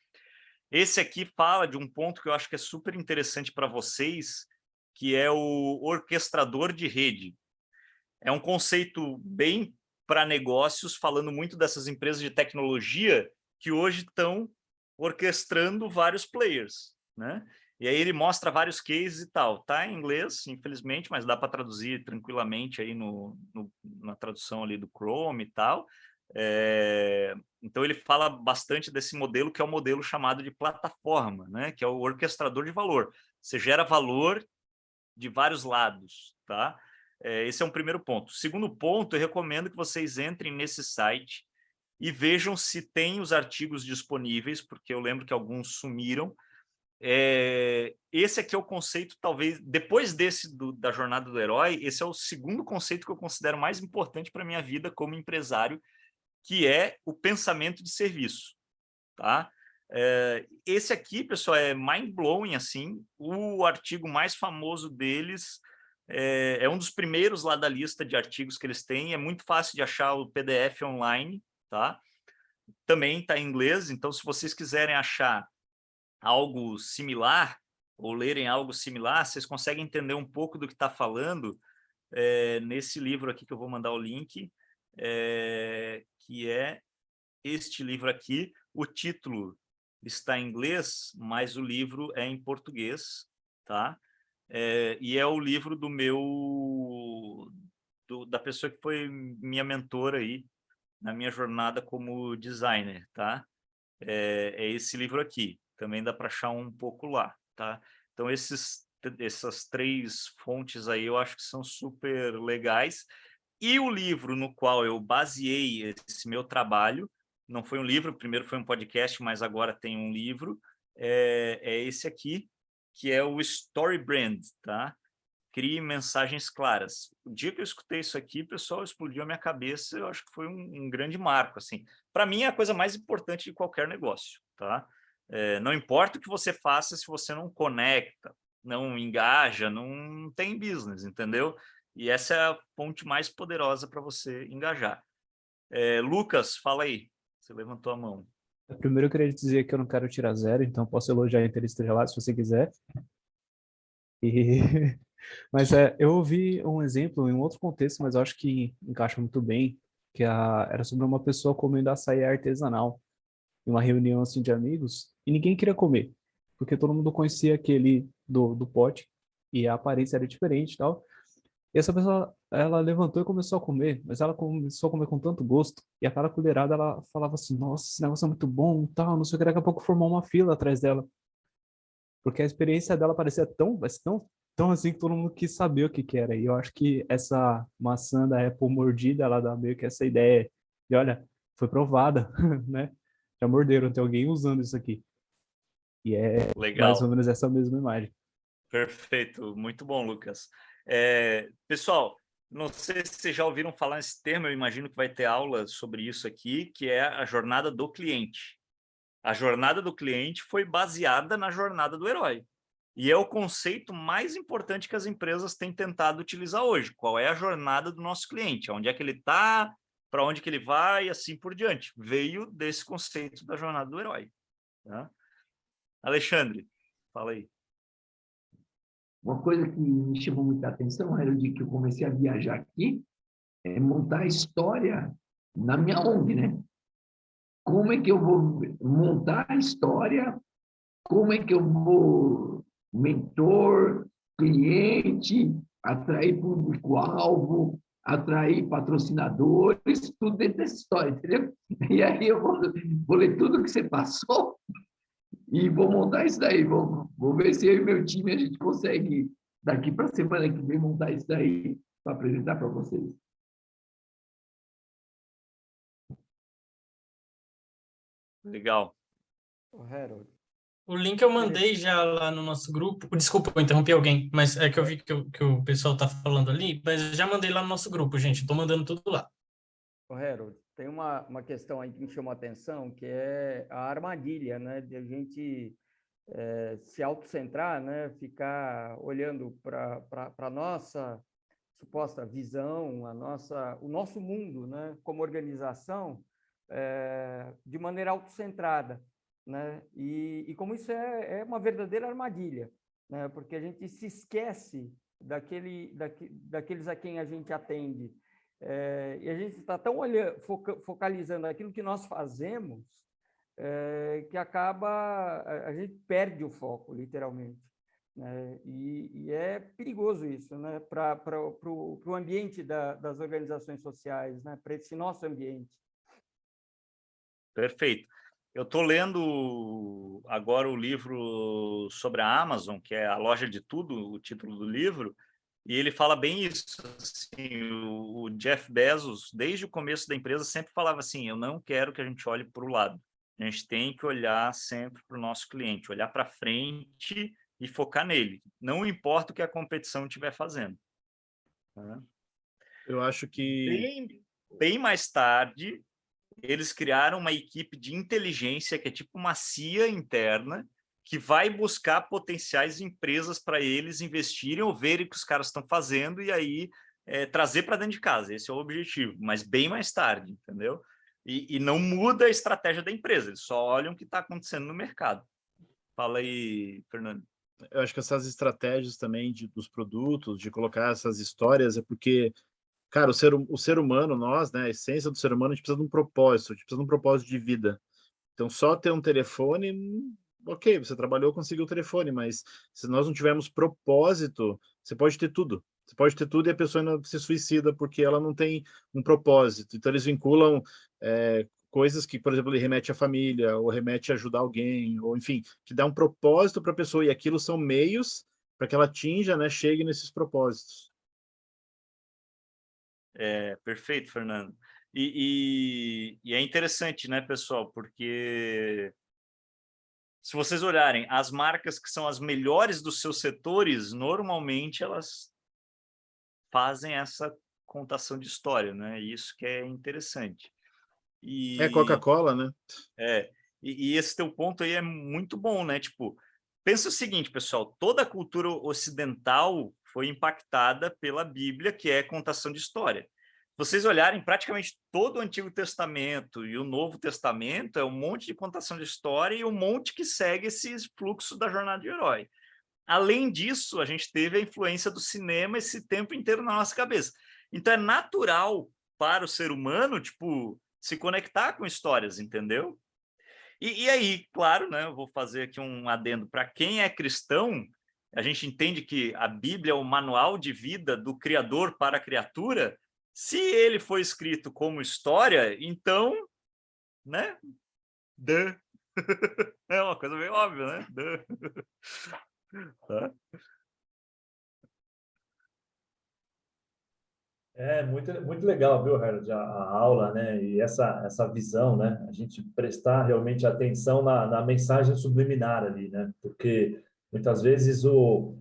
Esse aqui fala de um ponto que eu acho que é super interessante para vocês, que é o orquestrador de rede. É um conceito bem para negócios, falando muito dessas empresas de tecnologia que hoje estão orquestrando vários players, né? E aí ele mostra vários cases e tal. Tá em inglês, infelizmente, mas dá para traduzir tranquilamente aí na tradução ali do Chrome e tal. Então ele fala bastante desse modelo, que é o modelo chamado de plataforma, né? Que é o orquestrador de valor. Você gera valor de vários lados, tá? Esse é um primeiro ponto. Segundo ponto, eu recomendo que vocês entrem nesse site e vejam se tem os artigos disponíveis, porque eu lembro que alguns sumiram. Esse aqui é o conceito, talvez, depois desse da jornada do herói, esse é o segundo conceito que eu considero mais importante para a minha vida como empresário, que é o pensamento de serviço, tá? Esse aqui, pessoal, é mind-blowing, assim. O artigo mais famoso deles é um dos primeiros lá da lista de artigos que eles têm. É muito fácil de achar o PDF online, tá? Também está em inglês, então se vocês quiserem achar algo similar ou lerem algo similar, vocês conseguem entender um pouco do que está falando nesse livro aqui que eu vou mandar o link, que é este livro aqui. O título está em inglês, mas o livro é em português, tá? E é o livro da pessoa que foi minha mentora aí na minha jornada como designer, tá? É esse livro aqui. Também dá para achar um pouco lá, tá? Então, essas 3 fontes aí eu acho que são super legais. E o livro no qual eu baseei esse meu trabalho, não foi um livro, primeiro foi um podcast, mas agora tem um livro, é esse aqui, que é o Story Brand, tá? Crie mensagens claras. O dia que eu escutei isso aqui, pessoal, explodiu a minha cabeça. Eu acho que foi um grande marco, assim. Para mim, é a coisa mais importante de qualquer negócio, tá? Não importa o que você faça, se você não conecta, não engaja, não tem business, entendeu? E essa é a ponte mais poderosa para você engajar. Lucas, fala aí. Você levantou a mão. Primeiro eu queria dizer que eu não quero tirar 0, então posso elogiar a Interestelar se você quiser. Mas eu ouvi um exemplo em um outro contexto, mas eu acho que encaixa muito bem, que era sobre uma pessoa comendo açaí artesanal em uma reunião assim de amigos, e ninguém queria comer, porque todo mundo conhecia aquele do pote, e a aparência era diferente e tal. E essa pessoa, ela levantou e começou a comer, mas ela começou a comer com tanto gosto, e a cada colherada ela falava assim, nossa, esse negócio é muito bom, tal, não sei o que, daqui a pouco formou uma fila atrás dela. Porque a experiência dela parecia tão assim que todo mundo quis saber o que era. E eu acho que essa maçã da Apple mordida, ela dá meio que essa ideia de, olha, foi provada, né? Já morderam, tem alguém usando isso aqui. E é mais ou menos essa mesma imagem. Perfeito, muito bom, Lucas. Pessoal, não sei se vocês já ouviram falar nesse termo, eu imagino que vai ter aula sobre isso aqui, que é a jornada do cliente. A jornada do cliente foi baseada na jornada do herói. E é o conceito mais importante que as empresas têm tentado utilizar hoje. Qual é a jornada do nosso cliente? Onde é que ele está, para onde que ele vai e assim por diante. Veio desse conceito da jornada do herói. Tá? Alexandre, fala aí. Uma coisa que me chamou muita atenção era o dia que eu comecei a viajar aqui, montar a história na minha ONG, né? Como é que eu vou montar a história? Como é que eu vou mentor, cliente, atrair público-alvo, atrair patrocinadores, tudo dentro dessa história, entendeu? E aí eu vou ler tudo que você passou e vou montar isso daí. Vou ver se eu e meu time a gente consegue, daqui para a semana que vem, montar isso daí para apresentar para vocês. Legal. Harold. O link eu mandei já lá no nosso grupo. Desculpa, eu interrompi alguém, mas é que eu vi que o pessoal está falando ali, mas eu já mandei lá no nosso grupo, gente. Estou mandando tudo lá. Harold, tem uma questão aí que me chamou a atenção, que é a armadilha, né? De a gente se autocentrar, né? Ficar olhando para a nossa suposta visão, o nosso mundo, né? Como organização, de maneira autocentrada. Né? E como isso é uma verdadeira armadilha, né? Porque a gente se esquece daqueles a quem a gente atende, e a gente está tão focalizando aquilo que nós fazemos, que a gente perde o foco, literalmente, né? E é perigoso isso, né? Para o ambiente das organizações sociais, né? Para esse nosso ambiente. Perfeito. Eu estou lendo agora o livro sobre a Amazon, que é A Loja de Tudo, o título do livro, e ele fala bem isso. Assim, o Jeff Bezos, desde o começo da empresa, sempre falava assim, eu não quero que a gente olhe para o lado. A gente tem que olhar sempre para o nosso cliente, olhar para frente e focar nele. Não importa o que a competição estiver fazendo. Eu acho que... Bem mais tarde... eles criaram uma equipe de inteligência que é tipo uma CIA interna, que vai buscar potenciais empresas para eles investirem ou verem o que os caras estão fazendo e aí trazer para dentro de casa. Esse é o objetivo, mas bem mais tarde, entendeu? E não muda a estratégia da empresa, eles só olham o que está acontecendo no mercado. Fala aí, Fernando. Eu acho que essas estratégias também dos produtos, de colocar essas histórias, é porque, cara, o ser humano, nós, né, a essência do ser humano, a gente precisa de um propósito, a gente precisa de um propósito de vida. Então, só ter um telefone, ok, você trabalhou, conseguiu o telefone, mas se nós não tivermos propósito, você pode ter tudo. Você pode ter tudo e a pessoa ainda se suicida porque ela não tem um propósito. Então, eles vinculam coisas que, por exemplo, ele remete à família, ou remete a ajudar alguém, ou enfim, que dá um propósito para a pessoa, e aquilo são meios para que ela atinja, né, chegue nesses propósitos. Perfeito, Fernando. E é interessante, né, pessoal, porque se vocês olharem, as marcas que são as melhores dos seus setores, normalmente elas fazem essa contação de história, né? Isso que é interessante. Coca-Cola, né? E esse teu ponto aí é muito bom, né? Tipo, pensa o seguinte, pessoal, toda a cultura ocidental foi impactada pela Bíblia, que é contação de história. Vocês olharem, praticamente todo o Antigo Testamento e o Novo Testamento é um monte de contação de história e um monte que segue esse fluxo da jornada de herói. Além disso, a gente teve a influência do cinema esse tempo inteiro na nossa cabeça. Então, é natural para o ser humano, tipo, se conectar com histórias, entendeu? E aí, claro, né, eu vou fazer aqui um adendo. Para quem é cristão, a gente entende que a Bíblia é o manual de vida do Criador para a criatura. Se ele foi escrito como história, então, né? É uma coisa meio óbvia, né? Tá? Muito legal, viu, Harold, a aula, né? E essa visão, né? A gente prestar realmente atenção na mensagem subliminar ali, né? Porque muitas vezes o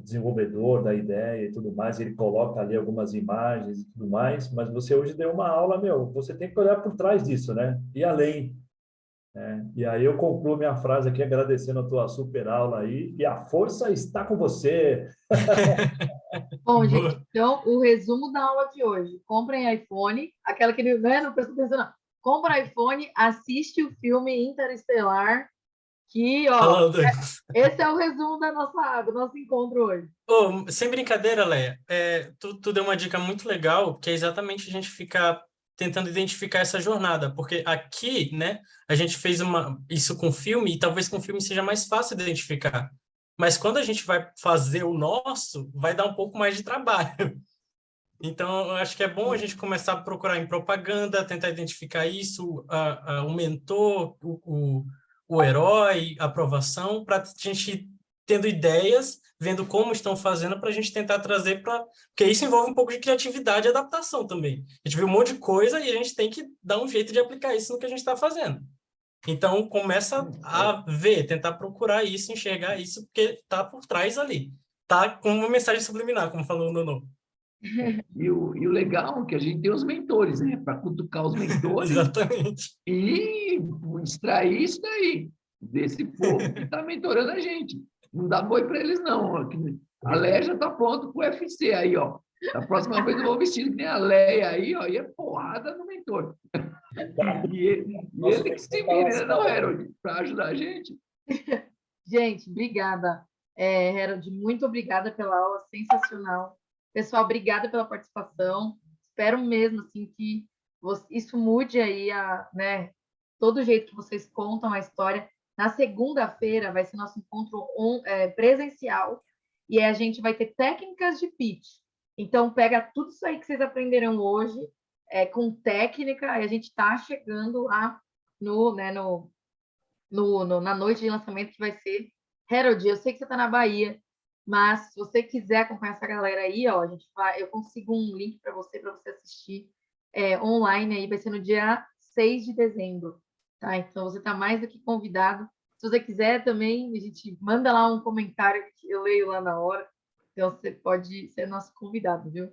desenvolvedor da ideia e tudo mais, ele coloca ali algumas imagens e tudo mais, mas você hoje deu uma aula, você tem que olhar por trás disso, né? E além, né? E aí eu concluo minha frase aqui agradecendo a tua super aula aí, e a força está com você. Bom, gente, então o resumo da aula de hoje: comprem iPhone, aquela que não prestou atenção, não. Compra iPhone, assiste o filme Interestelar, que, ó, esse é o resumo do nosso encontro hoje. Sem brincadeira, Leia, tu deu uma dica muito legal, que é exatamente a gente ficar tentando identificar essa jornada, porque aqui, né, a gente fez isso com filme, e talvez com filme seja mais fácil de identificar. Mas quando a gente vai fazer o nosso, vai dar um pouco mais de trabalho. Então, eu acho que é bom a gente começar a procurar em propaganda, tentar identificar isso, o mentor, o herói, a aprovação, para a gente tendo ideias, vendo como estão fazendo, para a gente tentar trazer para... Porque isso envolve um pouco de criatividade e adaptação também. A gente viu um monte de coisa e a gente tem que dar um jeito de aplicar isso no que a gente está fazendo. Então, começa a ver, tentar procurar isso, enxergar isso, porque está por trás ali. Está com uma mensagem subliminar, como falou o Nono. E o legal é que a gente tem os mentores, né? Para cutucar os mentores. Exatamente. E extrair isso daí, desse povo que está mentorando a gente. Não dá boi para eles, não. A Leia já está pronto para o UFC aí, ó. Da próxima vez eu vou vestir que nem a Leia aí, ó, e é porrada no mentor. E ele que se vira, não, Harold, para ajudar a gente. Gente, obrigada. Harold, muito obrigada pela aula, sensacional. Pessoal, obrigada pela participação. Espero mesmo assim que isso mude aí né, todo o jeito que vocês contam a história. Na segunda-feira vai ser nosso encontro presencial e a gente vai ter técnicas de pitch. Então, pega tudo isso aí que vocês aprenderam hoje, com técnica, e a gente está chegando lá na noite de lançamento, que vai ser... Harold, eu sei que você está na Bahia, mas se você quiser acompanhar essa galera aí, ó, eu consigo um link para você assistir online aí, vai ser no dia 6 de dezembro, tá? Então, você está mais do que convidado. Se você quiser também, a gente manda lá um comentário que eu leio lá na hora. Então, você pode ser nosso convidado, viu?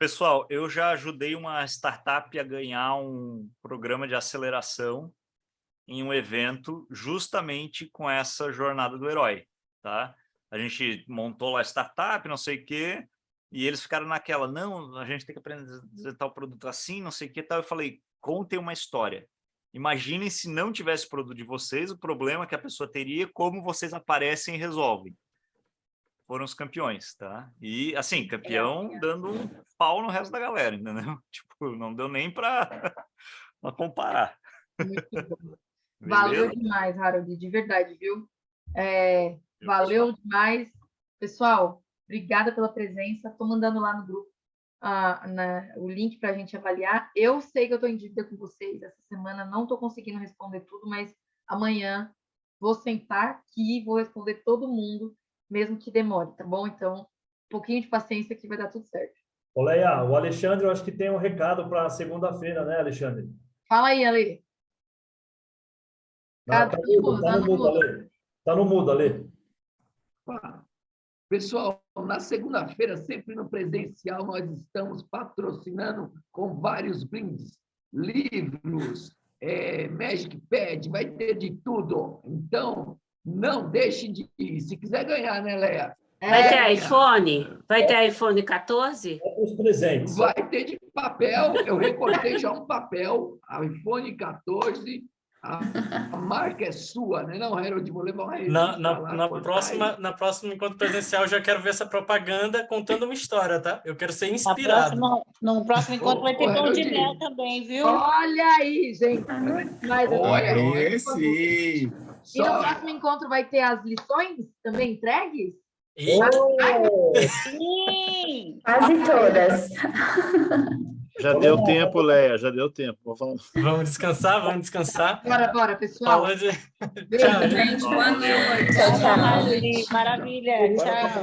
Pessoal, eu já ajudei uma startup a ganhar um programa de aceleração em um evento justamente com essa jornada do herói, tá? A gente montou lá a startup, não sei o quê, e eles ficaram naquela, não, a gente tem que aprender tal produto assim, não sei o quê, tal. Eu falei, contem uma história. Imaginem se não tivesse produto de vocês, o problema que a pessoa teria, como vocês aparecem e resolvem. Foram os campeões, tá? E, assim, campeão dando um pau no resto da galera, entendeu? Tipo, não deu nem para comparar. Muito bom. Valeu demais, Harold, de verdade, viu? Valeu demais. Pessoal, obrigada pela presença. Estou mandando lá no grupo o link para a gente avaliar. Eu sei que eu estou em dívida com vocês essa semana, não estou conseguindo responder tudo, mas amanhã vou sentar aqui e vou responder todo mundo, mesmo que demore, tá bom? Então, um pouquinho de paciência que vai dar tudo certo. Ô, Leia, o Alexandre, eu acho que tem um recado para segunda-feira, né, Alexandre? Fala aí, Ale. Tá no mudo, Ale. Pessoal, na segunda-feira, sempre no presencial, nós estamos patrocinando com vários brindes, livros, Magic Pad, vai ter de tudo. Então, não deixe de ir. Se quiser ganhar, né, Leia? Vai ter iPhone? Vai ter iPhone 14? Os presentes. Vai ter de papel. Eu recortei já um papel, iPhone 14. A marca é sua, né? Não, Harold, vou levar uma revista na próxima encontro presencial, eu já quero ver essa propaganda contando uma história, tá? Eu quero ser inspirado. No próximo encontro vai ter pão de mel também, viu? Olha aí, gente. Mas, sim. E no próximo encontro vai ter as lições também entregues? Sim! Quase todas. Já deu tempo, Leia, já deu tempo. Vamos descansar? Bora, pessoal. Tchau, gente. Boa noite. Tchau. Maravilha. Tchau.